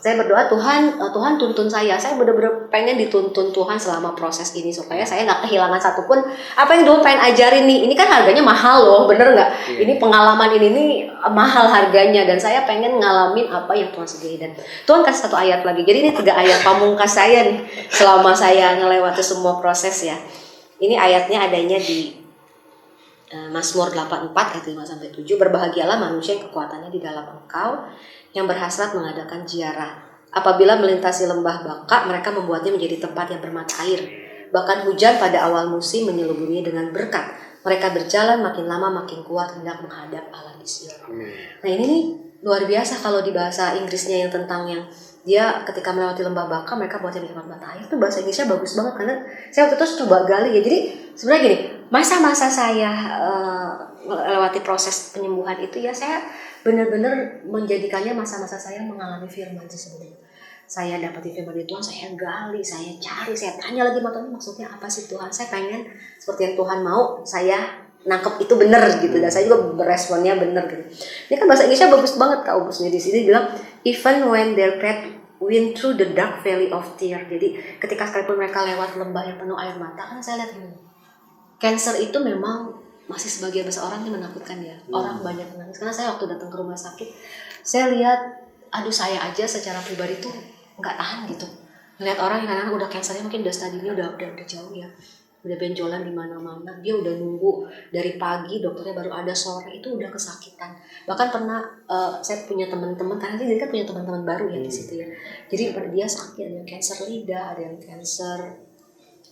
Saya berdoa Tuhan tuntun saya benar-benar pengen dituntun Tuhan selama proses ini supaya saya nggak kehilangan satupun apa yang Tuhan pengen ajarin nih. Ini kan harganya mahal loh, bener nggak? Ini pengalaman ini nih mahal harganya, dan saya pengen ngalamin apa yang Tuhan sediain. Dan Tuhan kasih satu ayat lagi, jadi ini 3 ayat pamungkas saya nih selama saya ngelewati semua proses ya. Ini ayatnya adanya di Mazmur 84 ayat 5-7. Berbahagialah manusia yang kekuatannya di dalam Engkau, yang berhasrat mengadakan ziarah. Apabila melintasi lembah baka, mereka membuatnya menjadi tempat yang bermata air. Bahkan hujan pada awal musim menyelubuhinya dengan berkat. Mereka berjalan makin lama makin kuat hendak menghadap Allah di Sion. Nah ini nih luar biasa kalau di bahasa Inggrisnya yang tentang yang dia ketika melewati lembah baka mereka buatnya menjadi tempat bermata air. Itu bahasa Inggrisnya bagus banget karena saya waktu itu coba gali ya. Jadi sebenarnya gini, masa-masa saya melewati proses penyembuhan itu ya, saya benar-benar menjadikannya masa-masa saya mengalami firman sih sebenarnya. Saya dapat firman dari Tuhan, saya gali, saya cari, saya tanya lagi maksudnya apa sih Tuhan. Saya pengen seperti yang Tuhan mau, saya nangkep itu benar gitu, dan saya juga beresponnya benar gitu. Ini kan bahasa Inggrisnya bagus banget Kak Ubusnya di sini bilang even when their path went through the dark valley of tears. Jadi ketika sekalipun mereka lewat lembah yang penuh air mata, kan saya lihat ini. Cancer itu memang masih sebagian besar orang yang menakutkan ya. Orang banyak menangis karena saya waktu datang ke rumah sakit, saya lihat saya aja secara pribadi tuh nggak tahan gitu. Ngeliat orang yang kadang udah kansernya mungkin udah stadiumnya udah jauh ya. Udah benjolan di mana-mana, dia udah nunggu dari pagi, dokternya baru ada sore, itu udah kesakitan. Bahkan pernah saya punya teman-teman, karena dia kan punya teman-teman baru ya di situ ya. Jadi dia sakit, ada yang kanker lidah, ada yang kanker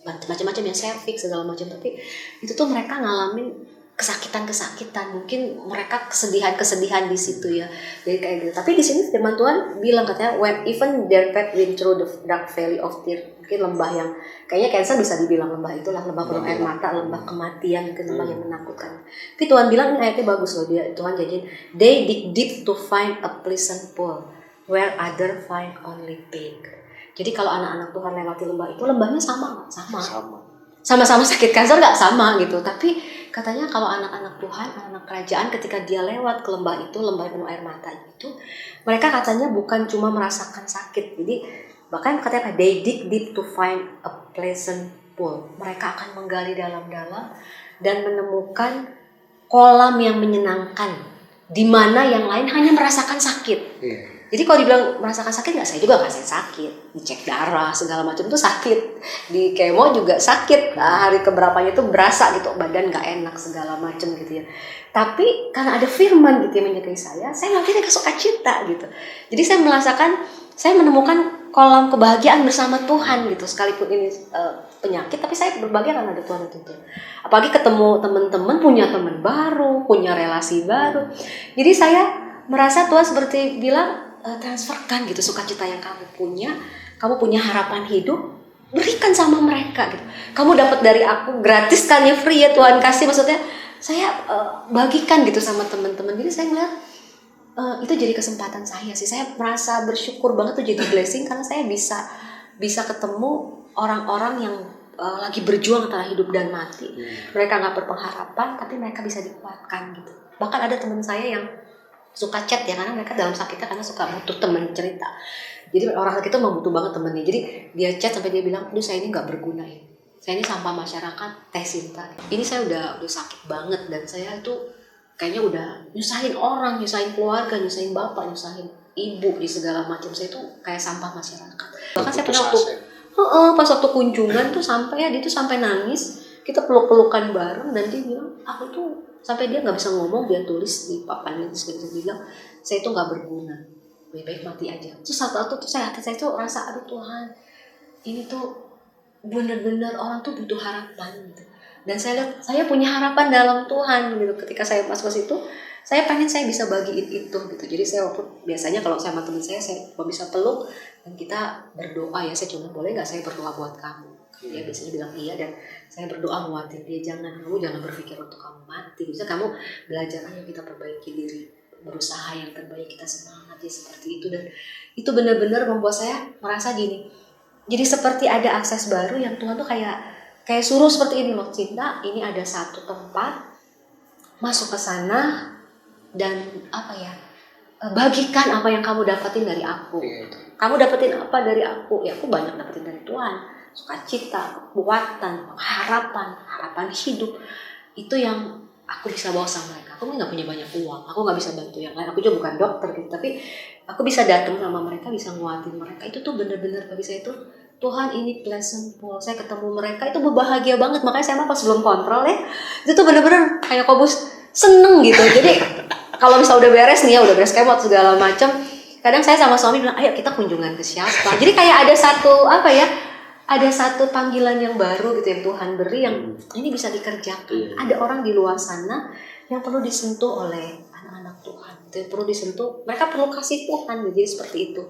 macam-macam, yang serviks segala macam. Tapi itu tuh mereka ngalamin kesakitan, mungkin mereka kesedihan di situ ya. Jadi kayak gitu. Tapi di sini firman Tuhan bilang katanya when even their path went through the dark valley of tears, mungkin lembah yang kayaknya cancer bisa dibilang lembah itulah, lembah penuh air mata, lembah kematian, mungkin lembah yang menakutkan. Tapi Tuhan bilang ini ayatnya bagus loh, Tuhan janjiin they dig deep to find a pleasant pool where other find only pain. Jadi kalau anak-anak Tuhan lewati lembah itu, lembahnya sama. Sama-sama sakit kanker nggak sama gitu, tapi katanya kalau anak-anak Tuhan, anak-anak kerajaan ketika dia lewat ke lembah itu, lembah penuh air mata itu, mereka katanya bukan cuma merasakan sakit. Jadi bahkan katanya they dig deep to find a pleasant pool. Mereka akan menggali dalam-dalam dan menemukan kolam yang menyenangkan, di mana yang lain hanya merasakan sakit. Jadi kalau dibilang merasakan sakit nggak, saya juga ngerasain sakit, dicek darah segala macam tuh sakit, di kemo juga sakit, hari keberapanya tuh berasa gitu, badan nggak enak segala macam gitu ya. Tapi karena ada firman gitu yang menyertai saya makin ke sukacita gitu. Jadi saya merasakan, saya menemukan kolam kebahagiaan bersama Tuhan gitu, sekalipun ini penyakit, tapi saya berbahagia karena ada Tuhan itu. Apalagi ketemu teman-teman, punya teman baru, punya relasi baru. Jadi saya merasa Tuhan seperti bilang, transferkan gitu sukacita yang kamu punya harapan hidup, berikan sama mereka gitu. Kamu dapat dari aku gratis kan ya, free ya Tuhan kasih, maksudnya saya bagikan gitu sama teman-teman. Jadi saya melihat itu jadi kesempatan saya sih. Saya merasa bersyukur banget tuh, jadi blessing karena saya bisa ketemu orang-orang yang lagi berjuang antara hidup dan mati. Mereka nggak berpengharapan, tapi mereka bisa dikuatkan gitu. Bahkan ada teman saya yang suka chat ya, karena mereka dalam sakitnya karena suka butuh teman cerita. Jadi orang sakit itu memang butuh banget temennya. Jadi dia chat sampai dia bilang, "Aduh, saya ini nggak berguna ya. Saya ini sampah masyarakat, Teh Sinta. Ini saya udah sakit banget dan saya itu kayaknya udah nyusahin orang, nyusahin keluarga, nyusahin bapak, nyusahin ibu di segala macam. Saya itu kayak sampah masyarakat." Bahkan saya pernah pas waktu kunjungan tuh sampai dia tuh sampai nangis. Kita peluk-pelukan bareng dan dia bilang, "Aku tuh," sampai dia nggak bisa ngomong, dia tulis di papan itu, dia bilang, "Saya itu nggak berguna, lebih baik mati aja." Terus satu-satu tuh hati saya tuh rasa, aduh Tuhan, ini tuh benar-benar orang tuh butuh harapan gitu. Dan saya lihat saya punya harapan dalam Tuhan gitu. Ketika saya masuk ke situ, saya pengen saya bisa bagiin itu gitu. Jadi saya walaupun biasanya kalau saya sama teman saya bisa peluk dan kita berdoa ya, saya cuma boleh nggak saya berdoa buat kamu. Dia biasanya bilang iya, dan saya berdoa nguatin dia, kamu jangan berpikir untuk kamu mati. Bisa kamu belajar aja, kita perbaiki diri, berusaha yang terbaik, kita semangat ya seperti itu. Dan itu benar-benar membuat saya merasa gini, jadi seperti ada akses baru yang Tuhan tuh kayak suruh seperti ini loh, Cinta, ini ada satu tempat, masuk ke sana dan bagikan apa yang kamu dapetin dari aku. Kamu dapetin apa dari aku? Ya aku banyak dapetin dari Tuhan. Sukacita, kekuatan, harapan hidup, itu yang aku bisa bawa sama mereka. Aku nggak punya banyak uang, aku nggak bisa bantu yang lain, aku juga bukan dokter gitu, tapi aku bisa datang sama mereka, bisa nguatin mereka. Itu tuh benar-benar bagi saya itu, Tuhan ini pleasant pool. Saya ketemu mereka itu berbahagia banget. Makanya saya pas belum kontrol ya, itu tuh benar-benar kayak Kobus seneng gitu. Jadi kalau misalnya udah beres nih ya, udah beres kemot segala macam, kadang saya sama suami bilang, ayo kita kunjungan ke siapa. Jadi kayak ada satu panggilan yang baru gitu yang Tuhan beri, yang ini bisa dikerjakan. Ada orang di luar sana yang perlu disentuh oleh anak-anak Tuhan, yang perlu disentuh, mereka perlu kasih Tuhan. Jadi seperti itu.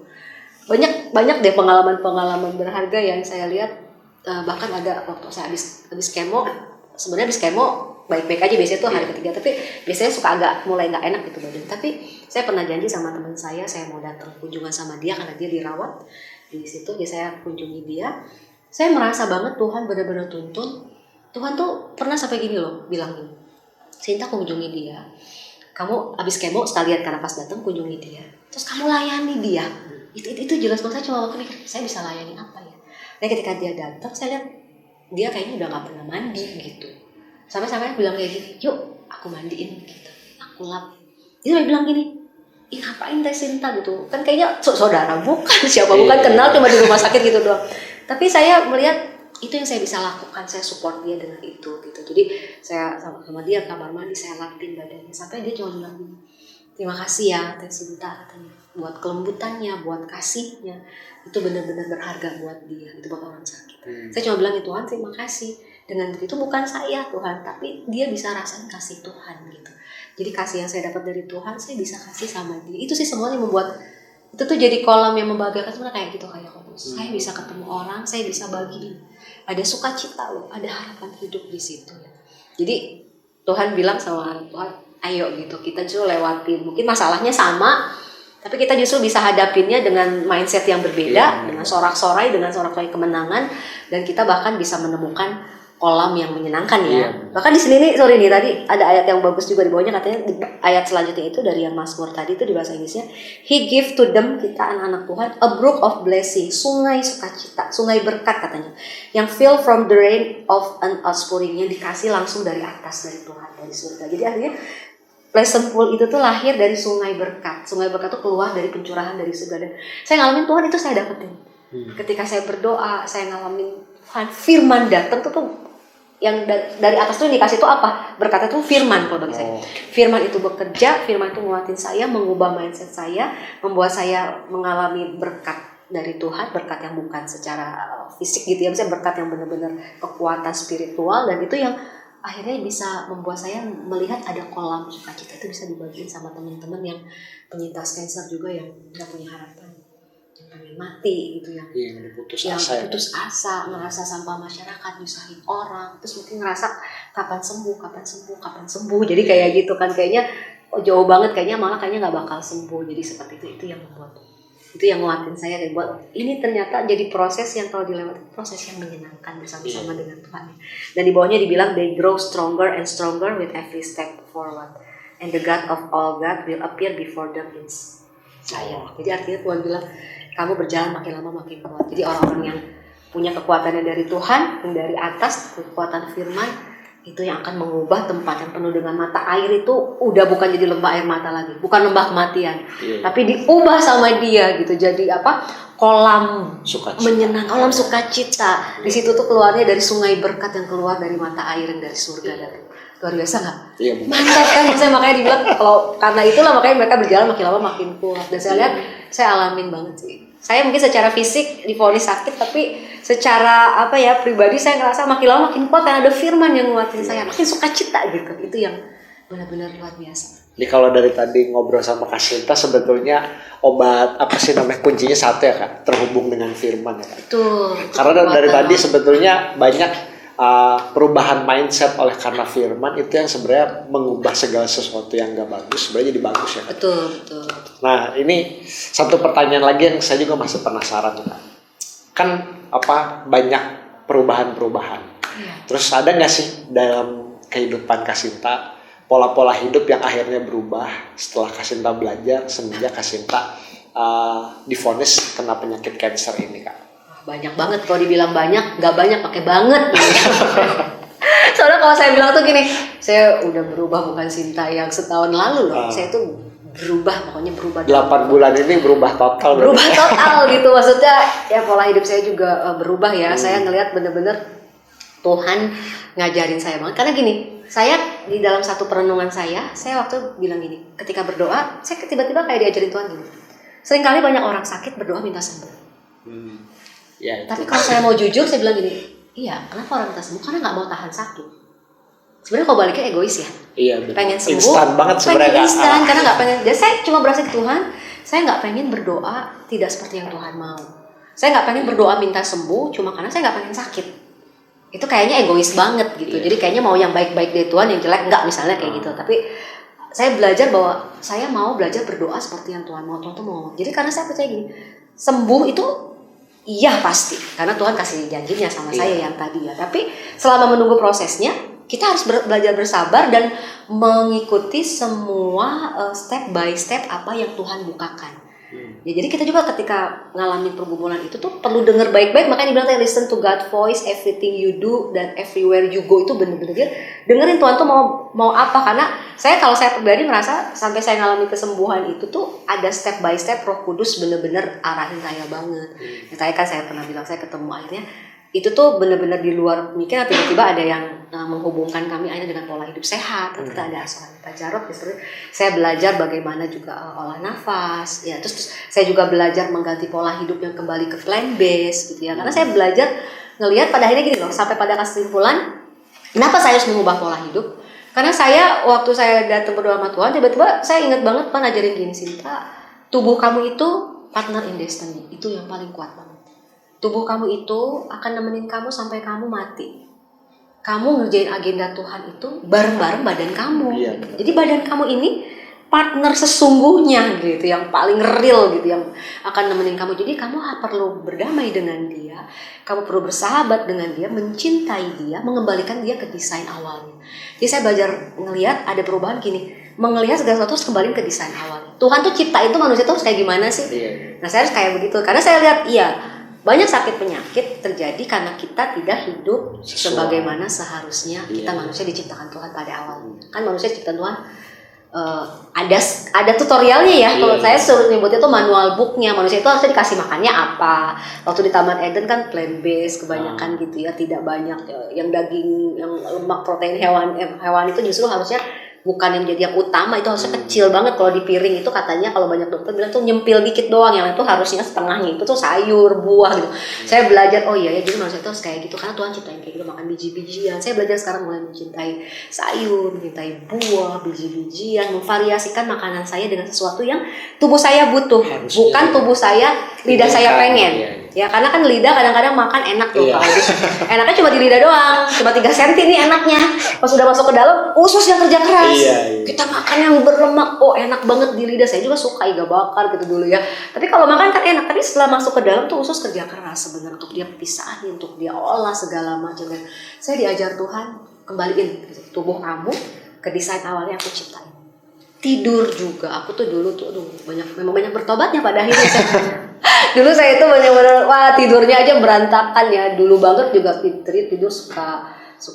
Banyak deh pengalaman berharga yang saya lihat. Bahkan ada waktu saya habis kemo, sebenarnya habis kemo baik-baik aja biasanya tuh hari ketiga, tapi biasanya suka agak mulai nggak enak gitu badan. Tapi saya pernah janji sama teman saya mau datang kunjungan sama dia karena dia dirawat di situ. Jadi saya kunjungi dia. Saya merasa banget Tuhan benar-benar tuntun. Tuhan tuh pernah sampai gini loh, bilang gini, Sinta kunjungi dia. Kamu abis kemo sekalian karena pas datang kunjungi dia. Terus kamu layani dia. Itu jelas banget. Saya cuma waktu mikir, saya bisa layani apa ya. Dan ketika dia datang, saya lihat dia kayaknya udah nggak pernah mandi gitu. Sampai-sampai bilang kayak gini, yuk aku mandiin gitu, aku lap. Dia bilang gini, ih ngapain Teh Sinta gitu. Kan kayaknya saudara bukan, siapa bukan kenal, cuma di rumah sakit gitu doang. Tapi saya melihat itu yang saya bisa lakukan, saya support dia dengan itu gitu. Jadi saya sama dia kamar mandi, saya lapin badannya, sampai dia cuma bilang gini, terima kasih ya Teh Sinta katanya, buat kelembutannya, buat kasihnya, itu benar-benar berharga buat dia, itu buat orang sakit. Saya cuma bilang, Tuhan terima kasih, dengan begitu bukan saya Tuhan, tapi dia bisa rasain kasih Tuhan gitu. Jadi kasih yang saya dapat dari Tuhan, saya bisa kasih sama dia. Itu sih semuanya membuat itu tuh jadi kolam yang membahagiakan. Sebenarnya kayak gitu, kayak Kobus. Saya bisa ketemu orang, saya bisa bagiin. Ada sukacita loh, ada harapan hidup di situ ya. Jadi Tuhan bilang sama anak Tuhan, ayo gitu, kita justru lewatin. Mungkin masalahnya sama, tapi kita justru bisa hadapinnya dengan mindset yang berbeda, dengan sorak-sorai kemenangan, dan kita bahkan bisa menemukan kolam yang menyenangkan ya. Iya. Bahkan di sini nih, sorry nih, tadi ada ayat yang bagus juga di bawahnya, katanya di ayat selanjutnya itu dari yang Mazmur tadi itu di bahasa Inggrisnya, He give to them, kita anak-anak Tuhan, a brook of blessing, sungai sukacita, sungai berkat katanya, yang fill from the rain of an outpouring, yang dikasih langsung dari atas, dari Tuhan, dari surga. Jadi artinya Pleasant Pool itu tuh lahir dari sungai berkat. Sungai berkat itu keluar dari pencurahan dari surga. Dan saya ngalamin Tuhan itu saya dapetin. Ketika saya berdoa, saya ngalamin Tuhan, firman datang tuh yang dari atas tuh dikasih itu apa? Berkata tuh firman kalau bagi saya. Firman itu bekerja, firman itu nguatin saya, mengubah mindset saya, membuat saya mengalami berkat dari Tuhan, berkat yang bukan secara fisik gitu ya, misalnya berkat yang benar-benar kekuatan spiritual, dan itu yang akhirnya bisa membuat saya melihat ada kolam sukacita itu bisa dibagiin sama teman-teman yang penyintas kanker juga yang nggak punya harapan, yang pengen mati gitu, yang putus yang asa. putus asa, ngerasa sampah masyarakat, nyusahin orang, terus mungkin ngerasa kapan sembuh, jadi kayak gitu kan, kayaknya jauh banget, kayaknya malah kayaknya nggak bakal sembuh, jadi seperti itu yang membuat, itu yang nguatin saya dan buat ini ternyata jadi proses yang kalau dilewati, proses yang menyenangkan bersama-sama dengan Tuhan. Dan di bawahnya dibilang they grow stronger and stronger with every step forward, and the God of all God will appear before them in saya. Jadi artinya Tuhan bilang kamu berjalan makin lama makin kuat. Jadi orang-orang yang punya kekuatannya dari Tuhan, yang dari atas, kekuatan firman, itu yang akan mengubah tempat yang penuh dengan mata air itu udah bukan jadi lembah air mata lagi, bukan lembah kematian, tapi diubah sama Dia gitu, jadi apa? Kolam Sukacita. menyenang, kolam sukacita. Di situ tuh keluarnya dari sungai berkat yang keluar dari mata air yang dari surga. Luar biasa nggak? Iya, Mantap kan? Saya makanya dibilang kalau karena itulah makanya mereka berjalan makin lama makin kuat. Dan saya lihat saya alamin banget sih. Saya mungkin secara fisik divonis sakit, tapi secara apa ya pribadi saya ngerasa makin lama makin kuat karena ada firman yang nguatin saya, makin sukacita gitu. Itu yang benar-benar luar biasa. Jadi kalau dari tadi ngobrol sama Kak Sinta, sebetulnya obat apa sih namanya, kuncinya satu ya Kak, terhubung dengan firman ya Kak. Betul. Karena dari tadi sebetulnya banyak perubahan mindset oleh karena firman itu yang sebenarnya mengubah segala sesuatu yang gak bagus sebenarnya jadi bagus ya Kak. Betul. Nah ini satu pertanyaan lagi yang saya juga masih penasaran Kak. Kan apa banyak perubahan-perubahan. Iya. Terus ada nggak sih dalam kehidupan Kak Sinta pola-pola hidup yang akhirnya berubah setelah Kak Sinta belajar semenjak Kak Sinta divonis kena penyakit kanker ini Kak? Banyak banget, kalau dibilang banyak, nggak banyak pakai banget. Soalnya kalau saya bilang tuh gini, saya udah berubah bukan Sinta yang setahun lalu loh. Saya tuh berubah, pokoknya berubah. 8 bulan ini berubah total. Berubah total gitu, maksudnya ya pola hidup saya juga berubah ya. Saya ngelihat bener-bener Tuhan ngajarin saya banget. Karena gini, saya di dalam satu perenungan saya waktu bilang gini, ketika berdoa, saya tiba-tiba kayak diajarin Tuhan gini. Seringkali banyak orang sakit berdoa minta sembuh. Ya, tapi kalau saya mau jujur, saya bilang gini, iya, kenapa orang minta sembuh? Karena nggak mau tahan sakit. Sebenarnya kalau baliknya egois ya. Iya, betul. Pengen sembuh. Instan banget sebenarnya. Pengen instan, karena nggak pengen. Jadi saya cuma berasa ke Tuhan, saya nggak pengen berdoa tidak seperti yang Tuhan mau. Saya nggak pengen berdoa minta sembuh, cuma karena saya nggak pengen sakit. Itu kayaknya egois banget gitu. Jadi kayaknya mau yang baik-baik dari Tuhan, yang jelek nggak misalnya kayak gitu. Tapi saya belajar bahwa saya mau belajar berdoa seperti yang Tuhan mau. Tuhan tuh mau. Jadi karena saya percaya gini, sembuh itu iya pasti, karena Tuhan kasih janjinya sama saya yang tadi ya. Tapi selama menunggu prosesnya, kita harus belajar bersabar dan mengikuti semua step by step apa yang Tuhan bukakan. Ya, jadi kita juga ketika ngalamin pergumulan itu tuh perlu dengar baik-baik. Makanya dibilang listen to God voice, everything you do dan everywhere you go, itu bener-bener dengerin Tuhan tuh mau apa. Karena kalau saya pribadi merasa sampai saya ngalamin kesembuhan itu tuh ada step by step Roh Kudus bener-bener arahin saya banget. Kayak kan saya pernah bilang saya ketemu akhirnya itu tuh benar-benar di luar pemikiran, tiba-tiba ada yang menghubungkan kami akhirnya dengan pola hidup sehat. Kita ada asuhan tajarot, saya belajar bagaimana juga olah nafas ya, terus saya juga belajar mengganti pola hidup yang kembali ke plant based gitu ya, karena saya belajar ngelihat pada akhirnya gini loh, sampai pada kesimpulan kenapa saya harus mengubah pola hidup. Karena saya waktu saya datang berdoa sama Tuhan, tiba-tiba saya ingat banget Tuhan ajarin gini, Sinta, tubuh kamu itu partner in destiny, itu yang paling kuat banget. Tubuh kamu itu akan nemenin kamu sampai kamu mati. Kamu ngerjain agenda Tuhan itu bareng-bareng badan kamu. Jadi badan kamu ini partner sesungguhnya gitu, yang paling real gitu, yang akan nemenin kamu. Jadi kamu perlu berdamai dengan dia, kamu perlu bersahabat dengan dia, mencintai dia, mengembalikan dia ke desain awalnya. Jadi saya belajar ngelihat ada perubahan gini, melihat segala sesuatu harus kembali ke desain awalnya. Tuhan tuh ciptain tuh manusia tuh harus kayak gimana sih? Nah saya harus kayak begitu, karena saya lihat banyak sakit penyakit terjadi karena kita tidak hidup sebagaimana seharusnya kita manusia diciptakan Tuhan pada awalnya. Kan manusia diciptakan Tuhan ada tutorialnya ya. Kalau saya suruh nyebutnya tuh manual booknya. Manusia itu harusnya dikasih makannya apa. Waktu di Taman Eden kan plant based kebanyakan gitu ya, tidak banyak yang daging, yang lemak, protein hewan itu justru harusnya bukan yang jadi yang utama, itu harusnya kecil banget. Kalau di piring itu katanya, kalau banyak dokter bilang tuh nyempil dikit doang, yang itu harusnya setengahnya itu tuh sayur, buah gitu. Saya belajar, oh iya ya, jadi manusia itu harus kayak gitu karena Tuhan ciptain kayak gitu, makan biji-bijian. Saya belajar sekarang mulai mencintai sayur, mencintai buah, biji-bijian, memvariasikan makanan saya dengan sesuatu yang tubuh saya butuh, bukan tubuh saya, lidah saya pengen. Ya karena kan lidah kadang-kadang makan enak tuh, enaknya cuma di lidah doang, cuma 3 cm nih enaknya. Pas udah masuk ke dalam, usus yang kerja keras. Kita makan yang berlemak, enak banget di lidah. Saya juga suka iga bakar gitu dulu ya. Tapi kalau makan kan enak, tapi setelah masuk ke dalam tuh usus kerja keras sebenarnya untuk dia pisahin, untuk dia olah segala macam. Saya diajar Tuhan kembaliin tubuh kamu ke desain awalnya aku ciptain. Tidur juga, aku tuh dulu tuh memang banyak bertobatnya pada akhirnya dulu saya itu benar-benar tidurnya aja berantakan ya. Dulu banget juga tidur suka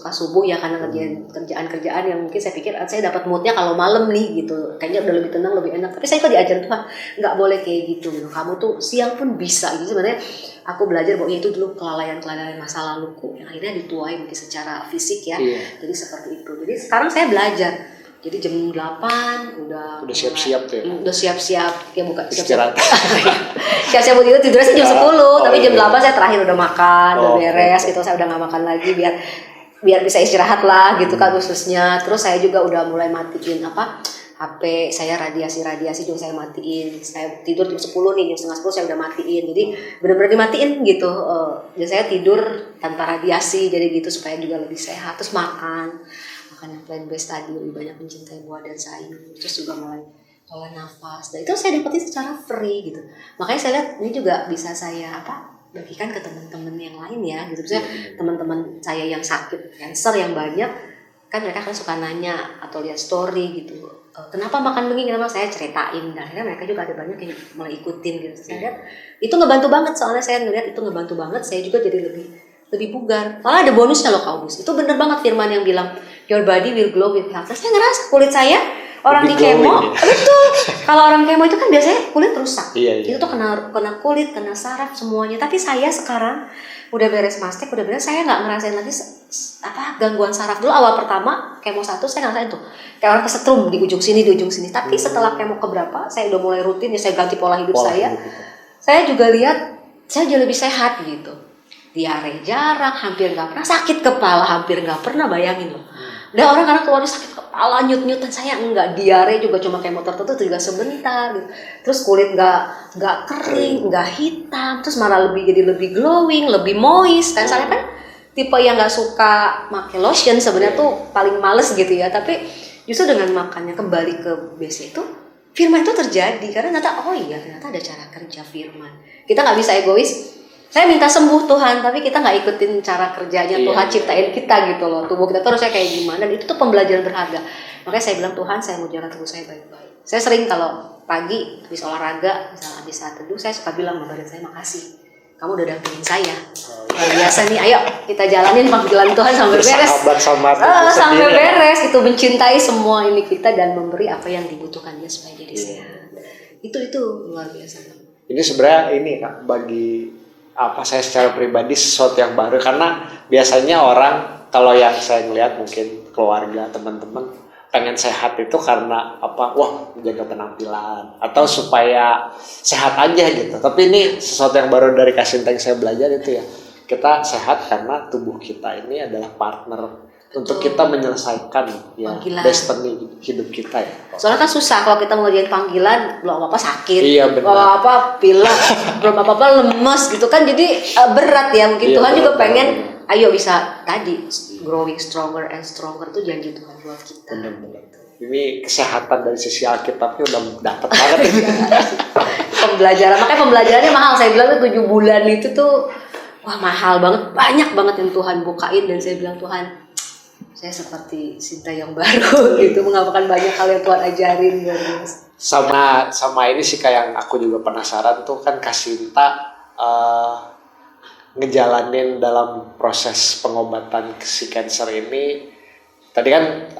subuh ya, karena kerjaan yang mungkin saya pikir saya dapat moodnya kalau malam nih gitu, kayaknya udah lebih tenang, lebih enak. Tapi saya kok diajar Tuhan nggak boleh kayak gitu. Kamu tuh siang pun bisa gitu. Sebenarnya aku belajar bahwa itu dulu kelalaian masa laluku yang akhirnya dituai mungkin secara fisik ya. Jadi seperti itu. Jadi sekarang saya belajar. Jadi jam 8 udah siap-siap tuh ya? Udah siap-siap ya, bukan istirahat. Siap-siap itu tidurnya sih jam 10, tapi jam 8 saya terakhir udah makan, udah beres gitu. Saya udah gak makan lagi biar bisa istirahat lah gitu kan khususnya. Terus saya juga udah mulai matiin HP saya, radiasi juga saya matiin. Saya tidur jam 10 nih, jam setengah 10 saya udah matiin. Jadi benar-benar dimatiin gitu. Jadi saya tidur tanpa radiasi, jadi gitu supaya juga lebih sehat. Terus makan yang plant based tadi, lebih banyak mencintai buah dan sayur. Terus juga mulai olah nafas. Dan itu saya dapetin secara free gitu. Makanya saya lihat ini juga bisa saya bagikan ke teman-teman yang lain ya gitu. Misalnya teman-teman saya yang sakit cancer yang banyak kan, mereka kan suka nanya atau lihat story gitu, kenapa makan begini, kenapa, saya ceritain, dan akhirnya mereka juga ada banyak yang mulai ikutin gitu. Saya lihat itu ngebantu banget, soalnya saya ngeliat itu ngebantu banget. Saya juga jadi lebih bugar. Malah ada bonusnya loh Kak Bus. Itu bener banget firman yang bilang your body will glow with health. Saya ngerasa kulit saya orang di kemo, betul. Kalau orang kemo itu kan biasanya kulit rusak. Itu tuh kena kulit, kena saraf semuanya. Tapi saya sekarang udah beres mastek, saya nggak ngerasain lagi gangguan saraf. Dulu awal pertama kemo 1 saya ngerasain tuh kayak orang kesetrum di ujung sini. Tapi setelah kemo keberapa saya udah mulai rutin ya, saya ganti pola hidup saya. Saya juga lihat saya jadi lebih sehat gitu. Diare jarang, hampir nggak pernah, sakit kepala hampir nggak pernah, bayangin loh. Ada orang karena keluarnya sakit kepala, nyut-nyutan, saya enggak. Diare juga cuma kemo tertentu juga sebentar gitu. Terus kulit nggak kering, nggak hitam, terus malah jadi lebih glowing, lebih moist. Kan saya kan tipe yang nggak suka pakai lotion sebenarnya tuh paling males gitu ya. Tapi justru dengan makannya kembali ke base itu, firman itu terjadi karena ternyata ada cara kerja firman. Kita nggak bisa egois. Saya minta sembuh Tuhan, tapi kita nggak ikutin cara kerjanya Tuhan ciptain kita gitu loh. Tubuh kita tuh harusnya kayak gimana, dan itu tuh pembelajaran berharga. Makanya saya bilang, Tuhan saya mau jaga tubuh saya baik-baik. Saya sering kalau pagi habis olahraga, misalnya habis saat teduh, saya suka bilang sama badan saya, makasih, kamu udah dampingin saya. Luar biasa nih, ayo kita jalanin panggilan Tuhan sampai beres. Sampai beres, itu mencintai semua ini kita dan memberi apa yang dibutuhkan dia supaya jadi sehat. Itu luar biasa. Ini sebenarnya Kak, bagi saya secara pribadi sesuatu yang baru, karena biasanya orang, kalau yang saya ngelihat mungkin keluarga, teman-teman pengen sehat itu karena menjaga penampilan atau supaya sehat aja gitu. Tapi ini sesuatu yang baru dari Kak Sinta yang saya belajar itu ya, kita sehat karena tubuh kita ini adalah partner untuk kita menyelesaikan destiny hidup kita ya. Soalnya kan susah kalau kita mau jadi panggilan, belum apa-apa sakit, belum apa-apa pilek, belum apa-apa lemes gitu kan, jadi berat ya. Mungkin Tuhan juga pengen, ayo bisa tadi growing stronger and stronger tuh janji Tuhan buat kita. Ini kesehatan dari sisi Alkitabnya udah dapet banget ini. Pembelajaran, makanya pembelajarannya mahal. Saya bilang tuh 7 bulan itu tuh wah mahal banget, banyak banget yang Tuhan bukain. Dan saya bilang, Tuhan, saya seperti Sinta yang baru gitu, mengamalkan banyak hal yang Tuhan ajarin. Sama ini sih kayak yang aku juga penasaran tuh kan Kak Sinta ngejalanin dalam proses pengobatan si cancer ini. Tadi kan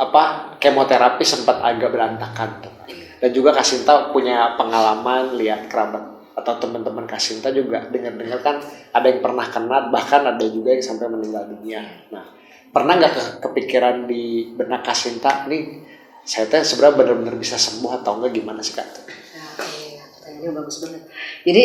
kemoterapi sempat agak berantakan tuh. Dan juga Kak Sinta punya pengalaman lihat kerabat atau teman-teman Kak Sinta juga dengar-dengar kan ada yang pernah kena, bahkan ada juga yang sampai meninggal dunia. Nah, pernah nggak kepikiran di benak Kak Sinta nih, saya teh sebenarnya benar-benar bisa sembuh atau enggak, gimana sih Kak? Iya, pertanyaannya bagus banget. Jadi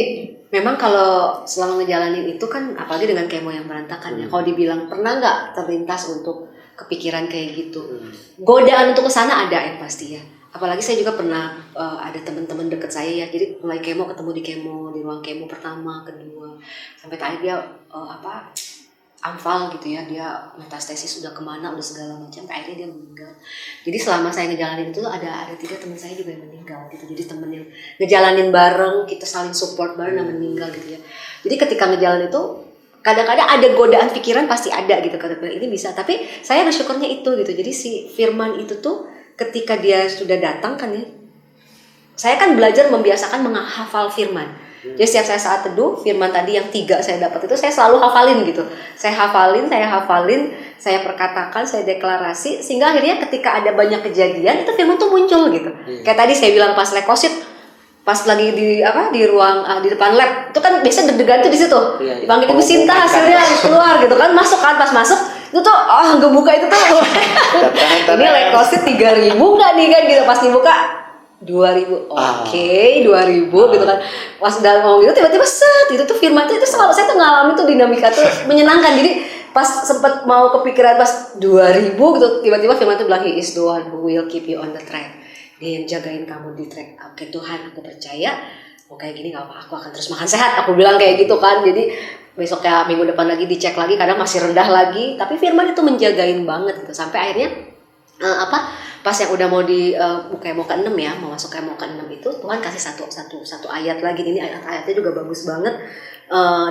memang kalau selama ngejalanin itu kan, apalagi dengan kemo yang berantakan ya, kalau dibilang pernah nggak terlintas untuk kepikiran kayak gitu, godaan untuk kesana ada yang pasti ya. Apalagi saya juga pernah ada teman-teman deket saya ya, jadi mulai kemo ketemu di ruang kemo pertama, kedua, sampai terakhir dia amfal gitu ya, dia metastasis udah kemana, udah segala macam, akhirnya dia meninggal. Jadi selama saya ngejalanin itu ada 3 teman saya juga yang meninggal gitu. Jadi temen yang ngejalanin bareng, kita saling support bareng yang meninggal gitu ya. Jadi ketika ngejalanin itu kadang-kadang ada godaan pikiran, pasti ada gitu, kadang-kadang ini bisa, tapi saya bersyukurnya itu gitu. Jadi si firman itu tuh ketika dia sudah datang kan ya, saya kan belajar membiasakan menghafal firman. Jadi setiap saya saat teduh, firman tadi yang 3 saya dapat itu saya selalu hafalin gitu. Saya hafalin, saya perkatakan, saya deklarasi, sehingga akhirnya ketika ada banyak kejadian itu firman tuh muncul gitu. Kayak tadi saya bilang pas leukosit, pas lagi di ruang di depan lab, itu kan biasa deg-degan tuh di situ. Dipanggil Ibu Sinta, hasilnya keluar gitu kan, masuk pas masuk itu tuh ngebuka itu tuh ini leukosit 3.000 nggak nih kan gitu, pas dibuka 2.000, oke, 2.000 gitu kan. Pas dalam ngomong itu tiba-tiba set, itu tuh firman itu selalu saya tuh ngalamin tuh dinamika tuh menyenangkan. Jadi pas sempet mau kepikiran pas 2.000 gitu, tiba-tiba firman itu bilang, He is the one who will keep you on the track. Dia yang jagain kamu di track. Oke Tuhan, aku percaya. Oh kayak gini nggak apa, aku akan terus makan sehat. Aku bilang kayak gitu kan. Jadi besoknya minggu depan lagi dicek lagi, kadang masih rendah lagi. Tapi firman itu menjagain banget gitu. Sampai akhirnya pas yang udah mau mau ke 6 ya, mau masuk kayak mau ke 6 itu Tuhan kasih satu ayat lagi. Ini ayatnya juga bagus banget.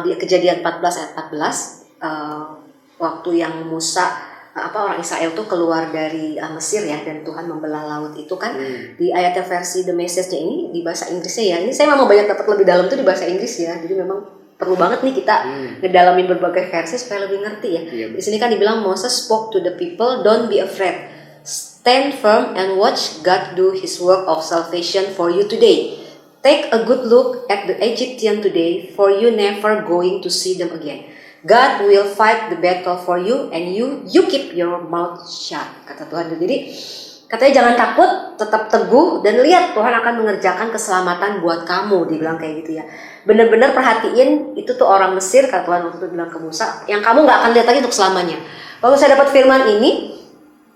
Di Kejadian 14 ayat 14, waktu yang Musa orang Israel tuh keluar dari Mesir ya, dan Tuhan membelah laut itu kan. Di ayatnya versi The Message-nya ini di bahasa Inggrisnya ya. Ini saya memang banyak dapat lebih dalam tuh di bahasa Inggris ya. Jadi memang perlu banget nih kita ngedalamin berbagai versi supaya lebih ngerti ya. Di sini kan dibilang Moses spoke to the people, don't be afraid. Stand firm and watch God do His work of salvation for you today. Take a good look at the Egyptian today, for you never going to see them again. God will fight the battle for you and you keep your mouth shut, kata Tuhan. Jadi katanya jangan takut, tetap teguh, dan lihat Tuhan akan mengerjakan keselamatan buat kamu, dibilang kayak gitu ya. Bener-bener perhatiin itu tuh orang Mesir, kata Tuhan waktu itu bilang ke Musa, yang kamu gak akan lihat lagi untuk selamanya. Waktu saya dapat firman ini,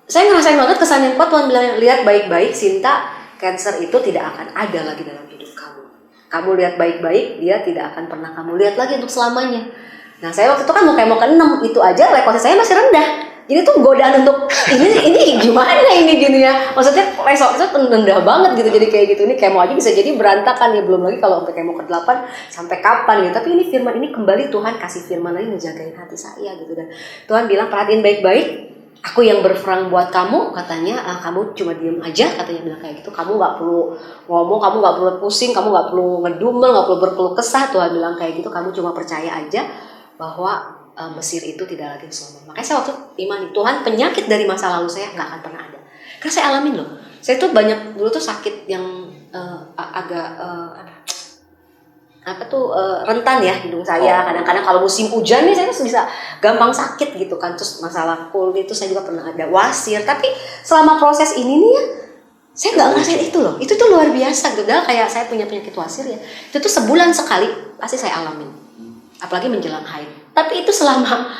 saya ngerasain banget kesan yang kuat. Tuhan bilang, lihat baik-baik Sinta, cancer itu tidak akan ada lagi dalam hidup kamu. Kamu lihat baik-baik, dia tidak akan pernah kamu lihat lagi untuk selamanya. Nah saya waktu itu kan mau ke 6 itu aja leukosit saya masih rendah. Jadi tuh godaan untuk ini gimana ini gini ya. Maksudnya leukosit itu rendah banget gitu. Jadi kayak gitu, ini kemo aja bisa jadi berantakan ya, belum lagi kalau sampai kemo ke 8 sampai kapan gitu. Tapi ini firman ini kembali Tuhan kasih firman lagi ngejagain hati saya gitu. Dan Tuhan bilang perhatiin baik-baik, aku yang berperang buat kamu, katanya. Kamu cuma diem aja, katanya bilang kayak gitu. Kamu nggak perlu ngomong, kamu nggak perlu pusing, kamu nggak perlu ngedumel, nggak perlu berkeluh kesah. Tuhan bilang kayak gitu. Kamu cuma percaya aja bahwa Mesir itu tidak lagi sombong. Makanya saya waktu iman Tuhan, penyakit dari masa lalu saya nggak akan pernah ada. Karena saya alamin loh. Saya tuh banyak dulu tuh sakit yang agak rentan ya hidung saya. Kadang-kadang kalau musim hujan nih saya bisa gampang sakit gitu kan. Terus masalah kulit itu saya juga pernah ada wasir. Tapi selama proses ini nih ya, saya nggak ngerasain itu loh. Itu tuh luar biasa. Padahal kayak saya punya penyakit wasir ya. Itu tuh sebulan sekali pasti saya alamin. Apalagi menjelang haid. Tapi itu selama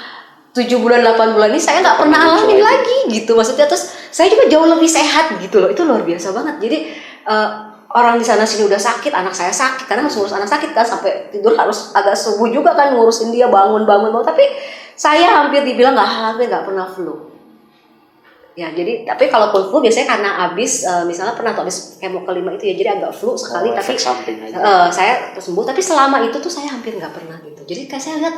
7 bulan 8 bulan ini saya nggak pernah alamin lagi gitu. Maksudnya terus saya juga jauh lebih sehat gitu loh. Itu luar biasa banget. Jadi orang di sana sini udah sakit, anak saya sakit karena harus ngurus anak sakit kan, sampai tidur harus agak subuh juga kan ngurusin dia, bangun. Tapi saya hampir dibilang nggak pernah flu. Ya, jadi tapi kalau flu biasanya karena abis misalnya pernah tuh abis kemo kelima itu ya, jadi agak flu sekali, tapi efek samping aja. saya sembuh. Tapi selama itu tuh saya hampir nggak pernah gitu. Jadi kayak saya lihat,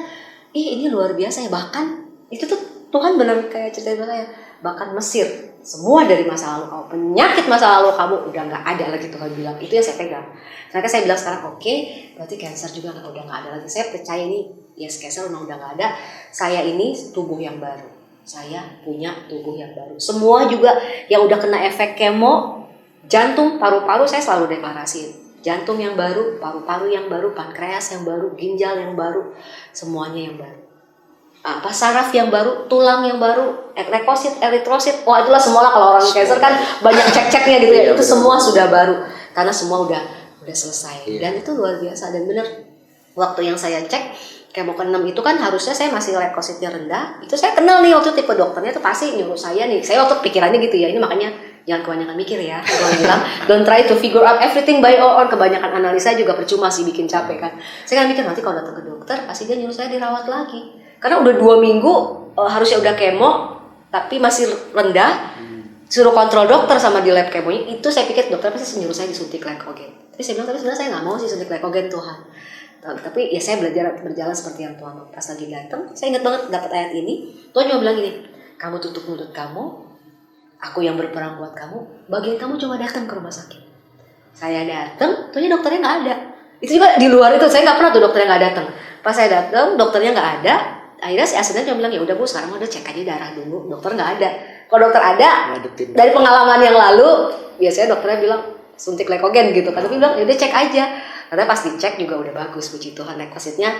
ini luar biasa ya. Bahkan itu tuh Tuhan benar kayak cerita saya, bahkan Mesir, semua dari masa lalu kamu, penyakit masa lalu kamu udah nggak ada lagi, Tuhan bilang. Itu yang saya pegang. Makanya saya bilang sekarang oke, berarti cancer juga udah nggak ada lagi. Saya percaya ini, yes, cancer udah nggak ada. Saya ini tubuh yang baru. Saya punya tubuh yang baru. Semua juga yang udah kena efek kemo, jantung, paru-paru, saya selalu deklarasiin. Jantung yang baru, paru-paru yang baru, pankreas yang baru, ginjal yang baru, semuanya yang baru. Saraf yang baru, tulang yang baru, leukosit, eritrosit, itulah semua lah. Kalau orang cancer kan banyak cek-ceknya gitu ya. Itu semua sudah baru karena semua udah selesai. Dan itu luar biasa. Dan benar, waktu yang saya cek kemo ke-6 itu kan harusnya saya masih leukositnya rendah. Itu saya kenal nih waktu tipe dokternya tuh pasti nyuruh saya nih. Saya waktu pikirannya gitu ya. Ini makanya jangan kebanyakan mikir ya. Gue bilang don't try to figure out everything by your own. Kebanyakan analisa juga percuma sih, bikin capek kan. Saya kan mikir nanti kalau datang ke dokter pasti dia nyuruh saya dirawat lagi. Karena udah 2 minggu harusnya udah kemo tapi masih rendah. Suruh kontrol dokter sama di lab kemonya. Itu saya pikir dokter pasti nyuruh saya disuntik glycogen. Tapi saya bilang, tapi sebenarnya saya nggak mau sih suntik glycogen, Tuhan. Tapi ya saya berjalan seperti yang Tuhan mau. Pas lagi datang, saya ingat banget dapat ayat ini. Tuhan cuma bilang gini, kamu tutup mulut kamu, aku yang berperang buat kamu, bagian kamu cuma datang ke rumah sakit. Saya datang, ternyata dokternya nggak ada. Itu juga di luar itu, saya nggak pernah tuh dokternya nggak datang. Pas saya datang, dokternya nggak ada. Akhirnya si asistennya cuma bilang, ya udah Bu, sekarang udah cek aja darah dulu. Dokter nggak ada. Kalau dokter ada, dari pengalaman yang lalu, biasanya dokternya bilang suntik glycogen gitu. Tapi bilang, ya udah cek aja. Karena pas dicek juga udah bagus, puji Tuhan, leukositnya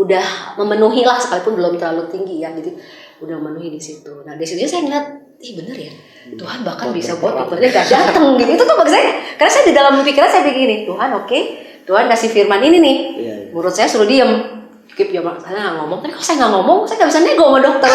udah memenuhi lah, sekalipun belum terlalu tinggi ya, jadi udah memenuhi di situ. Nah dari situ saya ngeliat, bener ya, Tuhan bahkan bisa buat dokternya gak datang gitu. Itu tuh bagi saya, karena saya di dalam pikiran saya begini, Tuhan oke, Tuhan kasih firman ini nih, menurut saya suruh diem, skip ya, saya nggak ngomong. Tapi kalau saya nggak ngomong, saya nggak bisa nego sama dokter.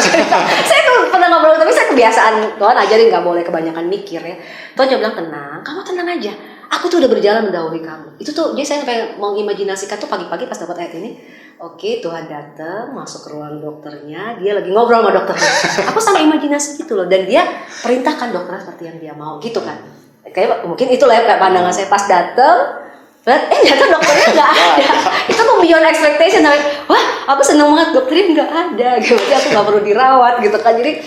Saya tuh pernah ngobrol, tapi saya kebiasaan. Tuhan ajarin nggak boleh kebanyakan mikir ya. Tuhan juga bilang tenang, kamu tenang aja. Aku tuh udah berjalan mendahului kamu. Itu tuh, jadi saya sampai mengimajinasikan tuh pagi-pagi pas dapat ayat ini. Oke, Tuhan datang, masuk ke ruang dokternya, dia lagi ngobrol sama dokternya. Aku sama imajinasi gitu loh, dan dia perintahkan dokternya seperti yang dia mau, gitu kan. Kayak mungkin itulah ya pandangan saya pas datang. Ternyata dokternya nggak ada. Itu tuh beyond expectation. Wah, aku seneng banget dokternya nggak ada. Gitu, aku nggak perlu dirawat gitu kan. Jadi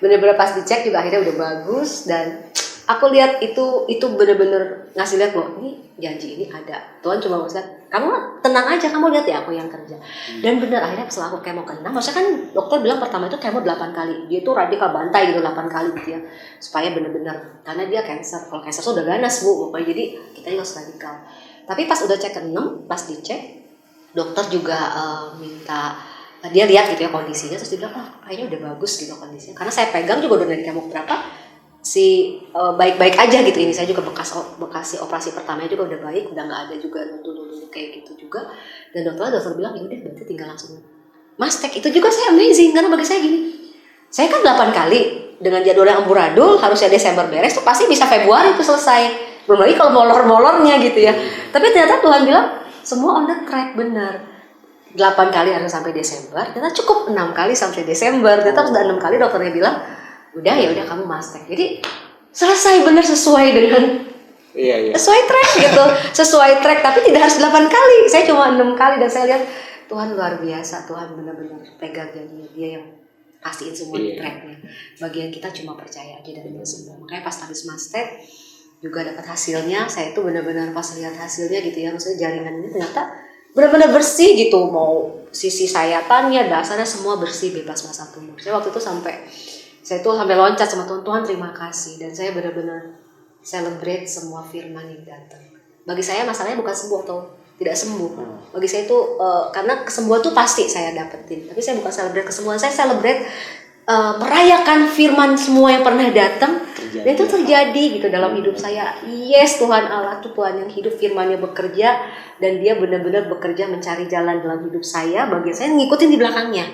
bener-bener pas dicek juga akhirnya udah bagus, dan aku lihat itu bener-bener ngasih lihat loh, ini janji ini ada. Tuhan cuma ngasih, kamu tenang aja, kamu lihat ya aku yang kerja. Dan bener akhirnya setelah aku kemo ke-6, maksudnya kan dokter bilang pertama itu kemo 8 kali. Dia tuh radikal bantai gitu 8 kali gitu ya. Supaya bener-bener, karena dia cancer. Kalau cancer tuh udah ganas Bu, pokoknya jadi kita juga harus radikal. Tapi pas udah cek ke-6, pas dicek, dokter juga minta, dia lihat gitu ya kondisinya, terus dia bilang, kayaknya udah bagus gitu kondisinya. Karena saya pegang juga udah dari kemo berapa, baik-baik aja gitu. Ini saya juga bekas operasi pertamanya juga udah baik, udah nggak ada juga nundul-nundul kayak gitu juga. Dan dokter bilang, ya udah berarti tinggal langsung mastek. Itu juga saya amazing, karena bagi saya gini, saya kan 8 kali dengan jadwal yang amburadul, harusnya Desember beres tuh pasti bisa Februari itu selesai. Belum lagi kalau molor-molornya gitu ya. Tapi ternyata Tuhan bilang semua on the track, benar. 8 kali harus sampai Desember, ternyata cukup 6 kali sampai Desember. Ternyata sudah 6 kali dokternya bilang, udah ya udah kamu mastek. Jadi selesai, benar sesuai dengan sesuai track gitu. Sesuai track, tapi tidak harus 8 kali. Saya cuma 6 kali, dan saya lihat Tuhan luar biasa. Tuhan benar-benar pegang janjinya, dia yang pastiin semua di tracknya. Bagian kita cuma percaya aja dan bersyukur. Makanya pas habis mastek juga dapat hasilnya, saya itu benar-benar pas lihat hasilnya gitu ya, maksudnya jaringan ini ternyata benar-benar bersih gitu, mau sisi sayatannya, dasarnya semua bersih, bebas masa tumor. Saya waktu itu saya sampai loncat sama Tuhan, terima kasih, dan saya benar-benar celebrate semua firman yang datang. Bagi saya masalahnya bukan sembuh atau tidak sembuh, bagi saya itu karena kesembuhan tuh pasti saya dapetin, tapi saya bukan celebrate kesembuhan, saya celebrate merayakan firman semua yang pernah datang, dan itu terjadi gitu dalam hidup saya. Yes, Tuhan Allah itu Tuhan yang hidup, firman-Nya bekerja, dan dia benar-benar bekerja mencari jalan dalam hidup saya. Bagian saya ngikutin di belakangnya.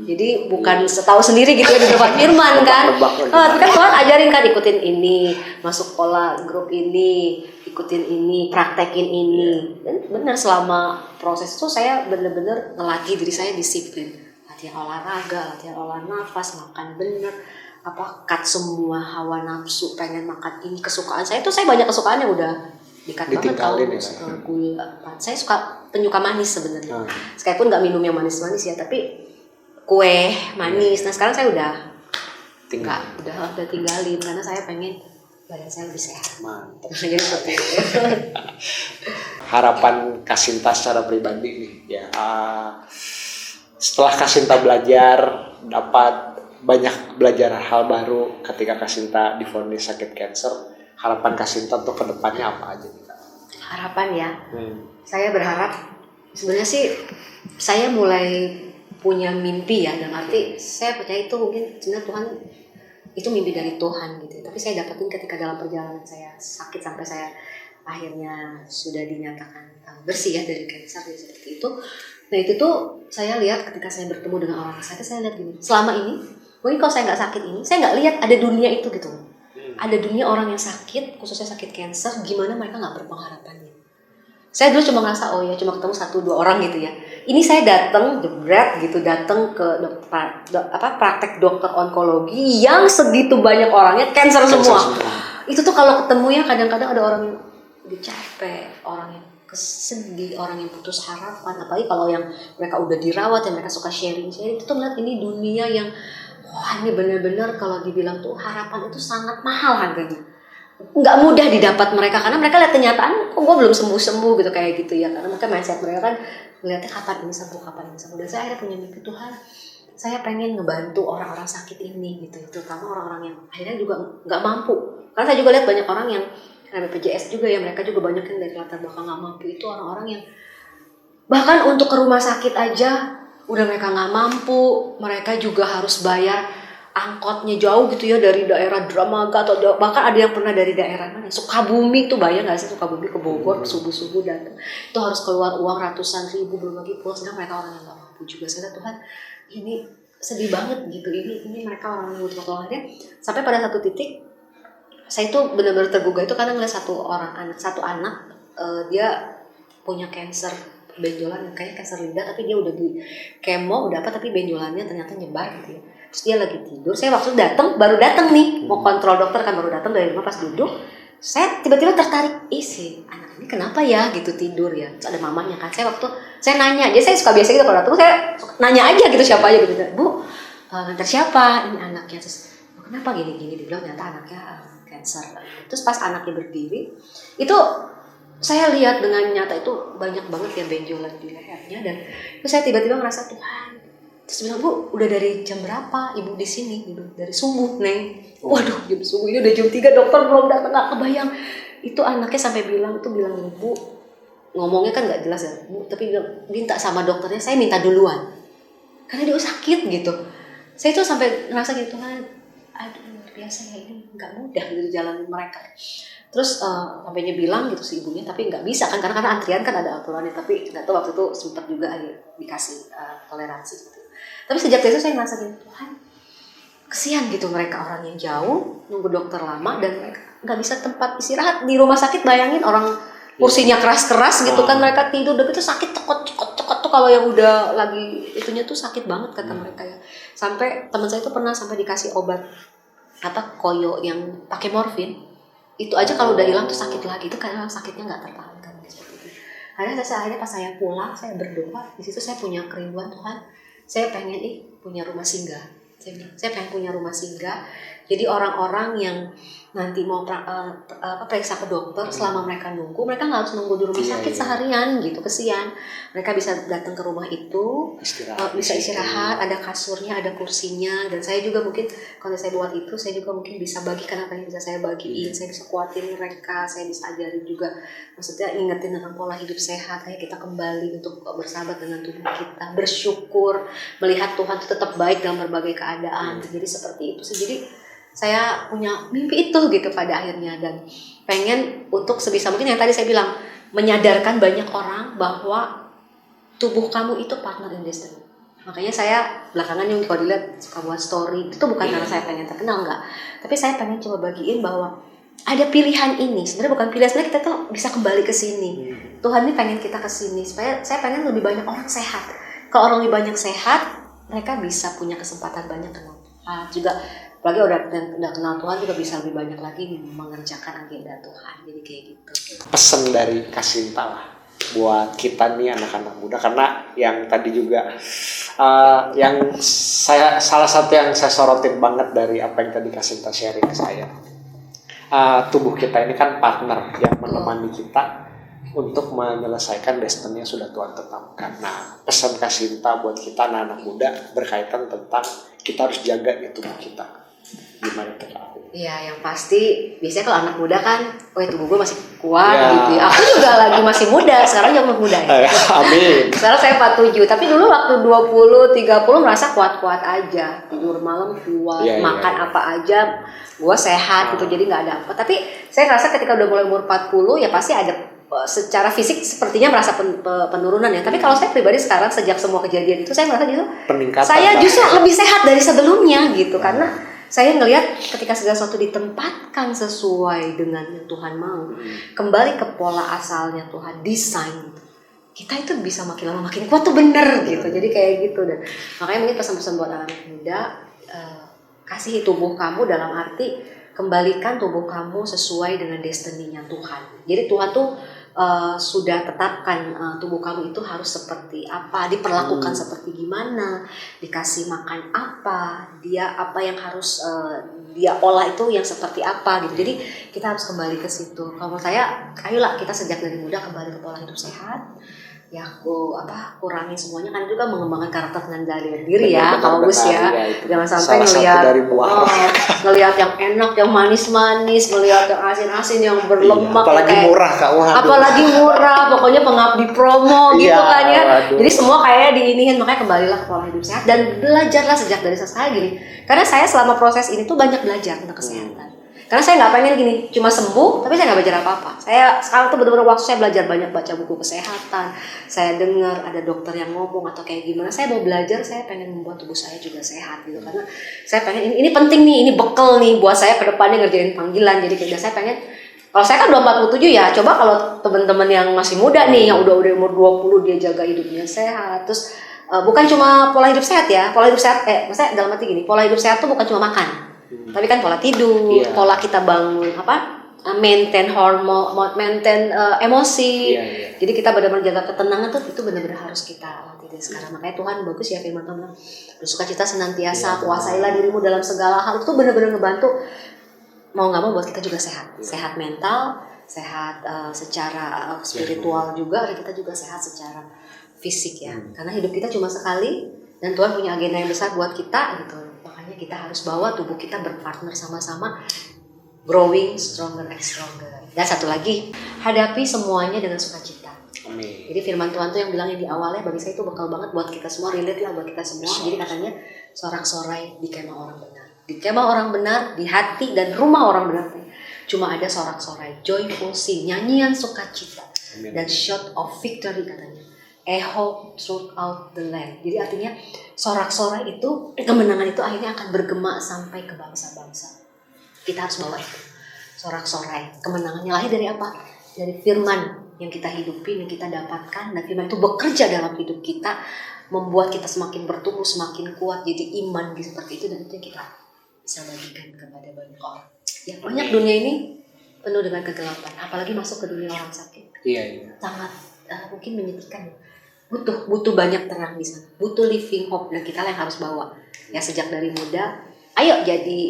Jadi bukan setahu sendiri gitu ya di depan firman kan. Tapi kan Tuhan ajarin kan, ikutin ini, masuk pola grup ini, ikutin ini, praktekin ini. Dan benar selama proses itu saya benar-benar ngelatih diri saya disiplin. Latihan olahraga, latihan olah nafas, makan bener, cut semua hawa nafsu, pengen makan ini, kesukaan saya tuh, saya banyak kesukaan yang udah di-cut banget. Kalau gula, saya suka penyuka manis sebenarnya. Sekalipun nggak minum yang manis-manis ya, tapi kue manis. Nah sekarang saya udah tinggalin karena saya pengen badan saya lebih sehat. Mantap. Jadi seperti itu. Harapan Kasinta secara pribadi nih ya, setelah Kasinta belajar, dapat banyak belajar hal baru ketika Kasinta divonis sakit kanker, harapan Kasinta untuk kedepannya apa aja nih Kak? Harapan ya, saya berharap sebenarnya sih saya mulai punya mimpi ya, dalam arti saya percaya itu mungkin sebenarnya Tuhan itu mimpi dari Tuhan gitu, tapi saya dapetin ketika dalam perjalanan saya sakit sampai saya akhirnya sudah dinyatakan bersih ya dari kanker seperti itu. Nah itu tuh saya lihat ketika saya bertemu dengan orang sakit, saya lihat gini, selama ini mungkin kalau saya nggak sakit ini, saya nggak lihat ada dunia itu gitu. Ada dunia orang yang sakit, khususnya sakit kanker, gimana mereka nggak berpengharapannya. Saya dulu cuma ngerasa, oh ya cuma ketemu 1-2 orang gitu ya. Ini saya datang, jebret gitu, datang ke praktek dokter onkologi yang segitu banyak orangnya kanker semua. Itu tuh kalau ketemu ya kadang-kadang ada orang yang udah capek, orang yang sedih, orang yang putus harapan. Apalagi kalau yang mereka udah dirawat, yang mereka suka sharing, itu tuh melihat ini dunia yang wah ini benar-benar kalau dibilang tuh harapan itu sangat mahal harganya. Nggak mudah didapat mereka karena mereka lihat kenyataan, kok gue belum sembuh-sembuh gitu kayak gitu ya. Karena mereka mindset mereka kan melihatnya kapan ini sembuh. Dan saya akhirnya punya mimpi, Tuhan saya pengen ngebantu orang-orang sakit ini gitu. Terutama orang-orang yang akhirnya juga nggak mampu. Karena saya juga lihat banyak orang yang BPJS juga ya, mereka juga banyak yang dari latar belakang nggak mampu. Itu orang-orang yang bahkan untuk ke rumah sakit aja udah mereka nggak mampu, mereka juga harus bayar angkotnya jauh gitu ya dari daerah Dramaga atau bahkan ada yang pernah dari daerah mana Sukabumi tuh, bayang nggak sih Sukabumi ke Bogor subuh-subuh datang itu harus keluar uang ratusan ribu, belum lagi pulang, sedang mereka orang yang nggak mampu juga. Saya Tuhan ini sedih banget gitu, ini mereka orang yang butuh pertolongannya. Sampai pada satu titik saya itu benar-benar tergugah itu karena ngeliat satu anak dia punya kanker benjolan, kayak kanker lidah, tapi dia udah di kemo udah apa, tapi benjolannya ternyata nyebar gitu ya. Terus dia lagi tidur, saya waktu baru datang nih mau kontrol dokter kan, baru datang dari rumah, pas duduk saya tiba-tiba tertarik, sih anak ini kenapa ya gitu tidur ya. Terus ada mamanya kan, saya nanya aja, saya suka biasa gitu kalau datang saya nanya aja gitu siapa aja gitu, Bu ngantar siapa, ini anaknya. Terus kenapa gini-gini, dibilang ternyata anaknya kanker. Terus pas anaknya berdiri itu saya lihat dengan nyata itu banyak banget ya benjolan di lehernya, dan terus saya tiba-tiba ngerasa Tuhan. Terus bilang, Bu, udah dari jam berapa ibu di sini? Gitu. Dari subuh, Neng. Waduh, jam subuh ini udah jam 3, dokter belum datang, nggak kebayang. Itu anaknya sampai bilang, Bu, ngomongnya kan nggak jelas ya, Bu, tapi bilang, minta sama dokternya, saya minta duluan. Karena dia sakit gitu. Saya itu sampai ngerasa gitu, Tuhan, aduh luar biasa ya, ini nggak mudah gitu jalanin mereka. Terus sampainya bilang gitu si ibunya, tapi nggak bisa kan karena antrian kan ada aturannya, tapi nggak tahu waktu itu sempat juga dikasih toleransi gitu. Tapi sejak itu saya ngerasa gitu, Tuhan kesian gitu mereka orang yang jauh nunggu dokter lama dan mereka nggak bisa tempat istirahat di rumah sakit. Bayangin orang kursinya keras-keras gitu kan, mereka tidur udah gitu sakit cekot tuh kalau yang udah lagi itunya tuh sakit banget kata mereka ya. Sampai teman saya itu pernah sampai dikasih obat koyo yang pakai morfin. Itu aja kalau udah hilang tuh sakit lagi, itu karena sakitnya nggak tertahankan seperti itu. Akhirnya pas saya pulang, saya berdoa, di situ saya punya kerinduan, Tuhan, saya pengen punya rumah singgah. Saya pengen punya rumah singgah. Jadi orang-orang yang nanti mau periksa ke dokter, selama mereka nunggu, mereka nggak harus nunggu di rumah sakit seharian gitu, kesian. Mereka bisa datang ke rumah itu, bisa istirahat, ada kasurnya, ada kursinya. Dan saya juga mungkin kalau saya buat itu, saya juga mungkin bisa bagikan apa yang bisa saya bagiin. Saya bisa kuatin mereka, saya bisa ajarin juga, maksudnya ingetin tentang pola hidup sehat. Ayo kita kembali untuk bersahabat dengan tubuh kita, bersyukur, melihat Tuhan itu tetap baik dalam berbagai keadaan. Jadi seperti itu. Jadi saya punya mimpi itu gitu pada akhirnya, dan pengen untuk sebisa mungkin yang tadi saya bilang, menyadarkan banyak orang bahwa tubuh kamu itu partner in destiny. Makanya saya belakangan yang kalau dilihat suka buat story, itu bukan karena saya pengen terkenal, enggak, tapi saya pengen coba bagiin bahwa ada pilihan ini. Sebenarnya bukan pilihan, sebenarnya kita tuh bisa kembali ke sini. Tuhan ini pengen kita ke sini supaya saya pengen lebih banyak orang sehat. Kalau orang lebih banyak sehat, mereka bisa punya kesempatan banyak kenal juga. apalagi udah kenal Tuhan juga bisa lebih banyak lagi mengerjakan agenda Tuhan. Jadi kayak gitu. Pesan dari Kasinta lah buat kita nih anak-anak muda, karena yang tadi juga yang salah satu yang saya sorotin banget dari apa yang tadi Kasinta sharing ke saya, tubuh kita ini kan partner yang menemani kita untuk menyelesaikan destiny yang sudah Tuhan tetapkan. Nah, pesan Kasinta buat kita anak-anak muda berkaitan tentang kita harus jaga tubuh kita. Gimana tuh Kak? Iya, yang pasti biasanya kalau anak muda kan, tubuh gue masih kuat gitu ya. Aku juga lagi masih muda, sekarang juga muda ya. Amin. Sekarang saya 47, tapi dulu waktu 20, 30 merasa kuat-kuat aja. Tidur malam kuat, makan apa aja, gue sehat gitu, jadi gak ada apa. Tapi saya rasa ketika udah mulai umur 40, ya pasti ada secara fisik sepertinya merasa penurunan ya. Tapi kalau saya pribadi sekarang sejak semua kejadian itu, saya merasa justru peningkatan. Saya justru lebih sehat dari sebelumnya gitu, karena saya ngelihat ketika segala sesuatu ditempatkan sesuai dengan yang Tuhan mau, kembali ke pola asalnya Tuhan desain, kita itu bisa makin lama makin kuat tuh bener gitu. Jadi kayak gitu. Dan makanya mungkin pesan-pesan buat anak muda, kasihi tubuh kamu dalam arti kembalikan tubuh kamu sesuai dengan destiny-nya Tuhan. Jadi Tuhan tuh sudah tetapkan tubuh kamu itu harus seperti apa, diperlakukan seperti gimana, dikasih makan apa, dia apa yang harus dia olah itu yang seperti apa gitu. Jadi kita harus kembali ke situ. Kalau saya, ayolah kita sejak dari muda kembali ke pola hidup sehat. Ya kurangi semuanya, karena juga mengembangkan karakter dan dari diri ya, kalau Gus ya. Jangan sampai ngelihat yang enak, yang manis-manis, ngelihat yang asin-asin, yang berlemak, apalagi kayak, murah Kak. Apalagi murah, pokoknya pengabdi promo gitu kan ya. Jadi semua kayak diinihin, makanya kembalilah ke pola hidup sehat dan belajarlah sejak dari saya gini. Karena saya selama proses ini tuh banyak belajar tentang kesehatan. Karena saya nggak pengen gini, cuma sembuh, tapi saya nggak belajar apa-apa. Saya sekarang tuh benar-benar waktu saya belajar banyak, baca buku kesehatan. Saya dengar ada dokter yang ngomong atau kayak gimana. Saya mau belajar, saya pengen membuat tubuh saya juga sehat gitu. Karena saya pengen ini penting nih, ini bekal nih buat saya ke depannya ngerjain panggilan. Jadi kayak saya pengen, kalau saya kan udah 47 ya, coba kalau teman-teman yang masih muda nih, yang udah umur 20 dia jaga hidupnya sehat. Terus bukan cuma pola hidup sehat ya, pola hidup sehat, maksudnya dalam arti gini, pola hidup sehat tuh bukan cuma makan. Tapi kan pola tidur, pola kita bangun maintain hormon, maintain emosi. Jadi kita benar-benar jaga ketenangan tuh, itu benar-benar harus kita latih dari sekarang. Makanya Tuhan bagus ya firman Tuhan, bersukacita senantiasa, kuasailah dirimu dalam segala hal. Itu benar-benar ngebantu mau nggak mau buat kita juga sehat, sehat mental, sehat secara spiritual juga, dan kita juga sehat secara fisik ya. Karena hidup kita cuma sekali dan Tuhan punya agenda yang besar buat kita gitu. Makanya kita harus bawa tubuh kita berpartner sama-sama, growing stronger and stronger. Dan satu lagi, hadapi semuanya dengan sukacita. Amin. Jadi firman Tuhan tuh yang bilangnya di awalnya bagi saya itu bekal banget buat kita semua, relate lah buat kita semua. Jadi katanya sorak-sorai di kemah orang benar. Di kemah orang benar, di hati dan rumah orang benar. Cuma ada sorak-sorai, joyful sing, nyanyian sukacita. Dan shout of victory katanya. Echo throughout the land. Jadi artinya sorak-sorai itu, kemenangan itu akhirnya akan bergema sampai ke bangsa-bangsa. Kita harus bawa itu. Sorak-sorai. Kemenangannya lahir dari apa? Dari firman yang kita hidupi, yang kita dapatkan. Dan firman itu bekerja dalam hidup kita, membuat kita semakin bertumbuh, semakin kuat. Jadi iman seperti itu, dan itu yang kita bisa bagikan kepada banyak orang. Ya, banyak dunia ini penuh dengan kegelapan. Apalagi masuk ke dunia orang sakit. Iya. Sangat mungkin menyedihkan. Butuh banyak terang di sana, butuh living hope, dan kita yang harus bawa ya sejak dari muda. Ayo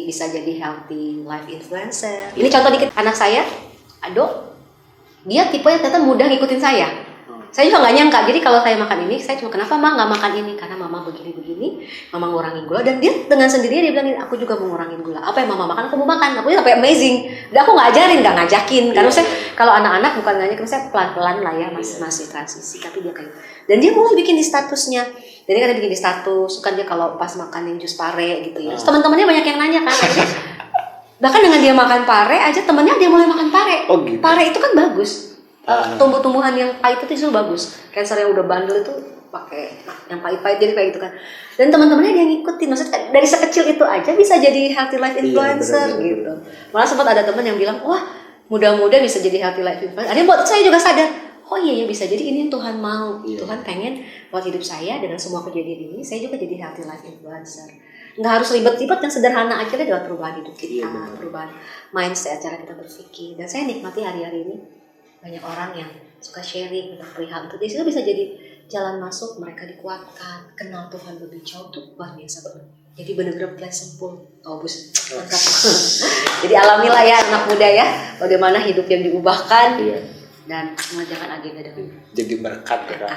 bisa jadi healthy life influencer. Ini contoh dikit, anak saya, Ado, dia tipe yang ternyata mudah ngikutin saya. Saya juga nggak nyangka. Jadi kalau saya makan ini, saya cuma kenapa mah nggak makan ini? Karena mama begini, mama ngurangin gula, dan dia dengan sendirinya dia bilang aku juga mau ngurangin gula. Apa yang mama makan, aku mau makan. Aku sampai amazing. Dan aku nggak ajarin, nggak ngajakin. Karena saya kalau anak-anak bukan ngajakin, saya pelan-pelan lah ya, masih transisi. Tapi dia kayak, dan dia mulai bikin di statusnya. Jadi kan dia bikin di status, kan dia kalau pas makan yang jus pare gitu ya. Terus teman-temannya banyak yang nanya kan. Bahkan dengan dia makan pare aja, temennya dia mulai makan pare. Oh gitu. Pare itu kan bagus. Tumbuh-tumbuhan yang pahit itu justru bagus. Cancer yang udah bandel itu pakai yang pahit-pahit, jadi kayak gitu kan. Dan teman-temannya dia ngikutin. Maksudnya dari sekecil itu aja bisa jadi healthy life influencer gitu. Malah sempat ada teman yang bilang, wah muda-muda bisa jadi healthy life influencer. Ada yang buat saya juga sadar, oh iya ya bisa jadi ini yang Tuhan mau. Tuhan pengen buat hidup saya dengan semua kejadian ini, saya juga jadi healthy life influencer. nggak harus ribet-ribet, yang sederhana aja deh, lewat perubahan hidup kita, Iya, perubahan mindset, cara kita berpikir. Dan saya nikmati hari-hari ini banyak orang yang suka sharing tentang perihal itu. Di situ bisa jadi jalan masuk, mereka dikuatkan, kenal Tuhan lebih jauh, tuh luar biasa banget. Jadi benar-benar plan sempul. Oh bus, lengkap. Jadi alamilah ya anak muda ya, bagaimana hidup yang diubahkan Iya. dan mengerjakan agenda dengan Jadi berkat ya kan,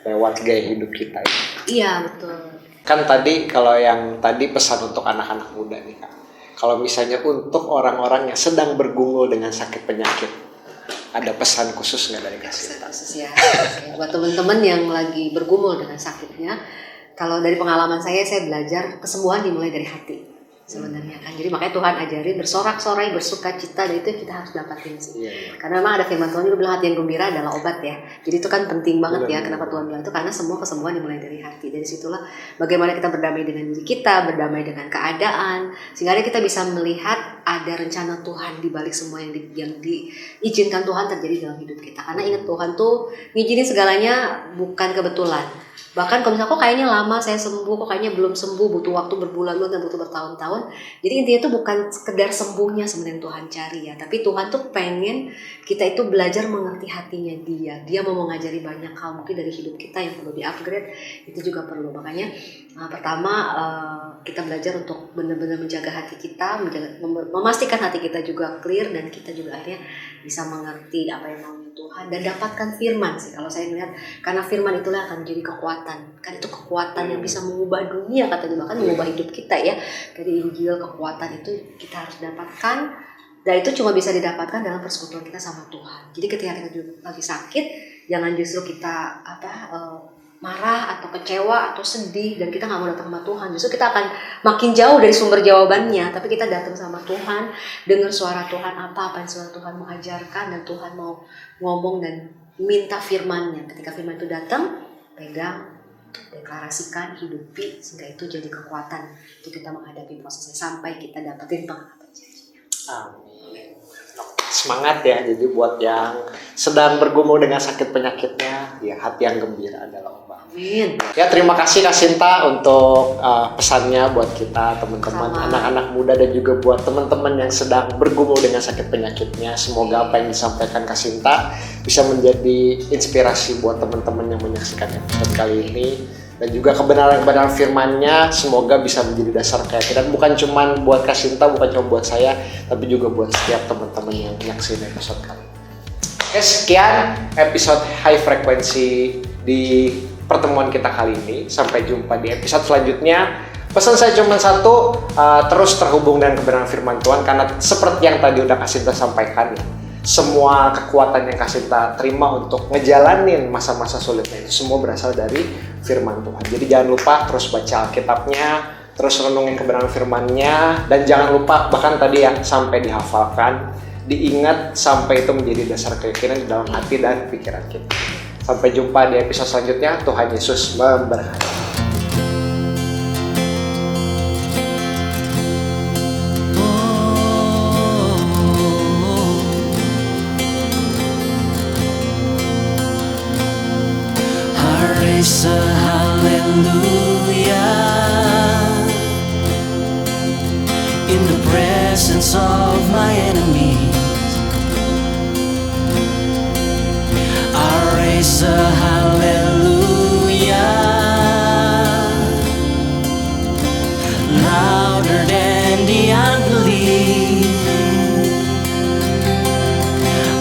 lewat gaya hidup kita. iya betul. Kan tadi kalau yang tadi pesan untuk anak-anak muda nih Kak. Kalau misalnya untuk orang-orang yang sedang bergumul dengan sakit penyakit, ada pesan khusus nggak dari Kak Sinta? Khusus ya. Oke, buat teman-teman yang lagi bergumul dengan sakitnya, kalau dari pengalaman saya belajar kesembuhan dimulai dari hati sebenarnya kan. Jadi makanya Tuhan ajarin bersorak-sorai, bersuka cita, dan itu yang kita harus dapatin sih. Iya. Karena memang ada firman Tuhan juga bilang hati yang gembira adalah obat ya. Jadi itu kan penting banget ya. Benar. Kenapa Tuhan bilang itu? Karena semua kesembuhan dimulai dari hati. Dari situlah bagaimana kita berdamai dengan diri kita, berdamai dengan keadaan, sehingga kita bisa melihat ada rencana Tuhan di balik semua yang diizinkan Tuhan terjadi dalam hidup kita. Karena ingat, Tuhan tuh ngizinin segalanya bukan kebetulan. Bahkan kalau misalnya kok kayaknya lama saya sembuh, kok kayaknya belum sembuh, butuh waktu berbulan-bulan dan butuh bertahun-tahun. Jadi intinya itu bukan sekedar sembuhnya sebenarnya yang Tuhan cari ya, tapi Tuhan tuh pengen kita itu belajar mengerti hatinya Dia. Dia mau mengajari banyak hal mungkin dari hidup kita yang perlu di-upgrade, itu juga perlu. Makanya pertama kita belajar untuk benar-benar menjaga hati kita, memastikan hati kita juga clear, dan kita juga akhirnya bisa mengerti apa yang mau Tuhan dan dapatkan firman sih kalau saya melihat, karena firman itulah akan menjadi kekuatan. Kan itu kekuatan yang bisa mengubah dunia, katanya, bahkan mengubah hidup kita ya. Dari Injil, kekuatan itu kita harus dapatkan, dan itu cuma bisa didapatkan dalam persekutuan kita sama Tuhan. Jadi ketika kita lagi sakit, jangan justru kita marah atau kecewa atau sedih dan kita nggak mau datang sama Tuhan. Justru kita akan makin jauh dari sumber jawabannya, tapi kita datang sama Tuhan, dengar suara Tuhan, apa yang suara Tuhan mau ajarkan, dan Tuhan mau ngomong dan minta firman-Nya. Ketika firman itu datang, pegang, deklarasikan, hidupi, sehingga itu jadi kekuatan untuk kita menghadapi prosesnya sampai kita dapetin pengharapan janjinya. Amin. Semangat ya, jadi buat yang sedang bergumul dengan sakit penyakitnya, ya hati yang gembira adalah obat. Amin. Ya, terima kasih Kak Sinta untuk pesannya buat kita teman-teman, Sama. anak-anak muda, dan juga buat teman-teman yang sedang bergumul dengan sakit penyakitnya. Semoga apa yang disampaikan Kak Sinta bisa menjadi inspirasi buat teman-teman yang menyaksikan episode kali ini, dan juga kebenaran-kebenaran firman-Nya semoga bisa menjadi dasar keyakinan, bukan cuma buat Kak Sinta, bukan cuma buat saya, tapi juga buat setiap teman-teman yang menyaksikan episode kali ini. Oke, sekian episode High Frequency di pertemuan kita kali ini. Sampai jumpa di episode selanjutnya. Pesan saya cuma satu, terus terhubung dengan kebenaran firman Tuhan, karena seperti yang tadi udah Kak Sinta sampaikan ya, semua kekuatan yang Kak Sinta terima untuk ngejalanin masa-masa sulitnya itu semua berasal dari firman Tuhan. Jadi jangan lupa terus baca Alkitabnya, terus renungin kebenaran firman-Nya, dan jangan lupa bahkan tadi ya sampai dihafalkan, diingat sampai itu menjadi dasar keyakinan di dalam hati dan pikiran kita. Sampai jumpa di episode selanjutnya. Tuhan Yesus memberkati. Raise a hallelujah in the presence of my enemies. I raise a hallelujah louder than the unbelief.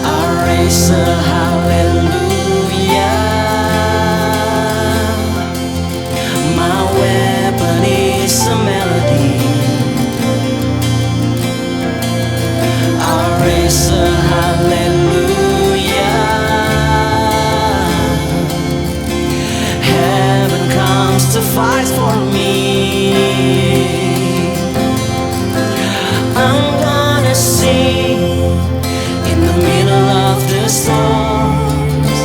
I raise a hallelujah. My weapon is a melody. I raise a hallelujah. Heaven comes to fight for me. I'm gonna sing in the middle of the storms,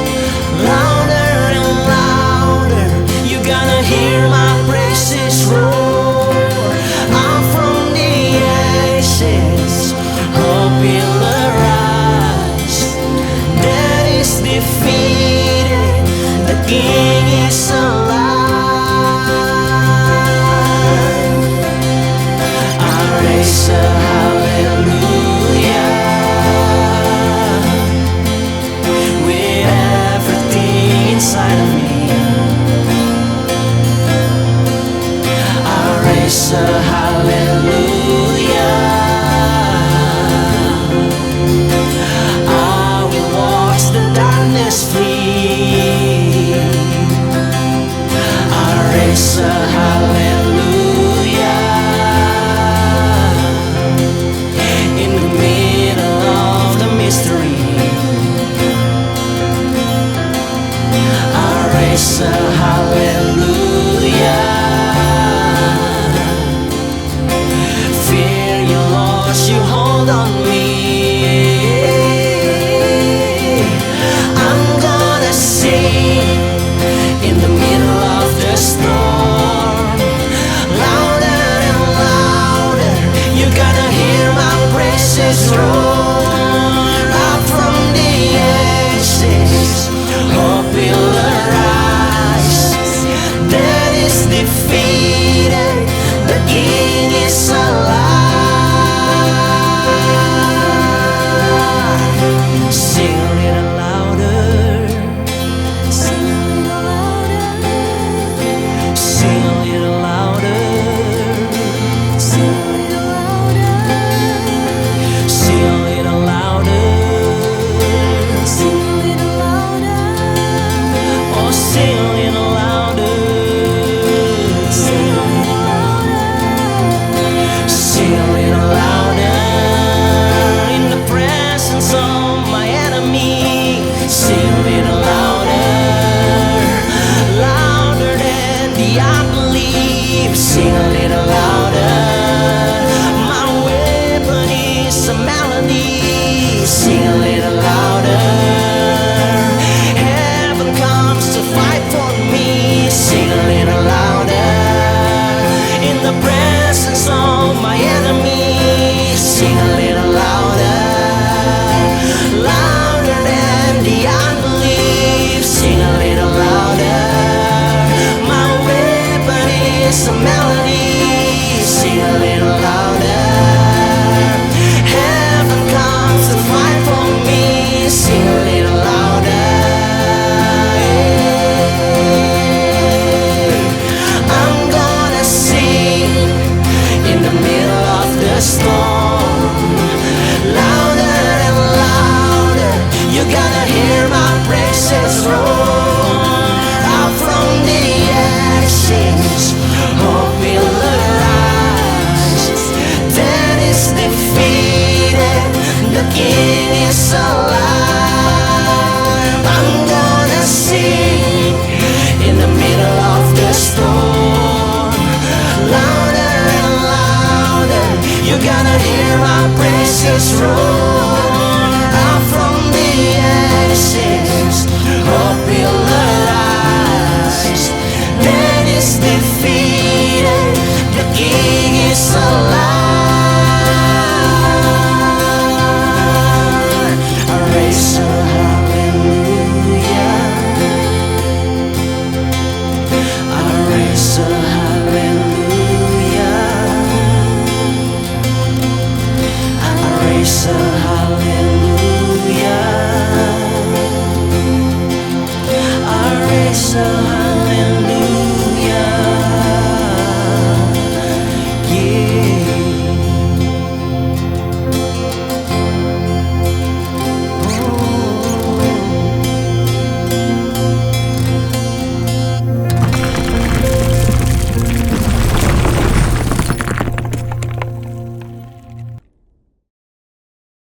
louder and louder. You gotta hear my praises roar. I'm from the ashes, hope will arise. Death is defeated, the King is alive. darkness flee. I raise a hallelujah in the middle of the mystery. I raise a hallelujah. Fear you lost, you hold on me. I'm gonna sing in the middle of the storm, louder and louder. You gotta hear my praises roar out from the ashes. Hope will arise. That is defeated. The King is alive. Sing a little louder. Sing a little louder. Sing a little louder. Sing a little louder. Sing a little louder. Sing a little louder. Oh, sing a little louder. Sing a little louder. Sing a little louder in the presence of my enemy. Sing a little louder, louder than the unbelief. Sing a little louder. My weapon is a melody. Sing a little louder. Heaven comes to fight for me. Sing a little louder in the presence of my enemy. Sing a little louder, louder than the unbelief. Sing a little louder. My weapon is a melody. Sing a little louder. Heaven comes to fight for me. Sing a little louder. I'm gonna sing in the middle of the storm, louder and louder. You gotta hear my praises roar out from the ashes. Hope will arise. That is defeated. The King is alive. I'm gonna sing in the middle of the storm, louder and louder. You gotta hear my praises roar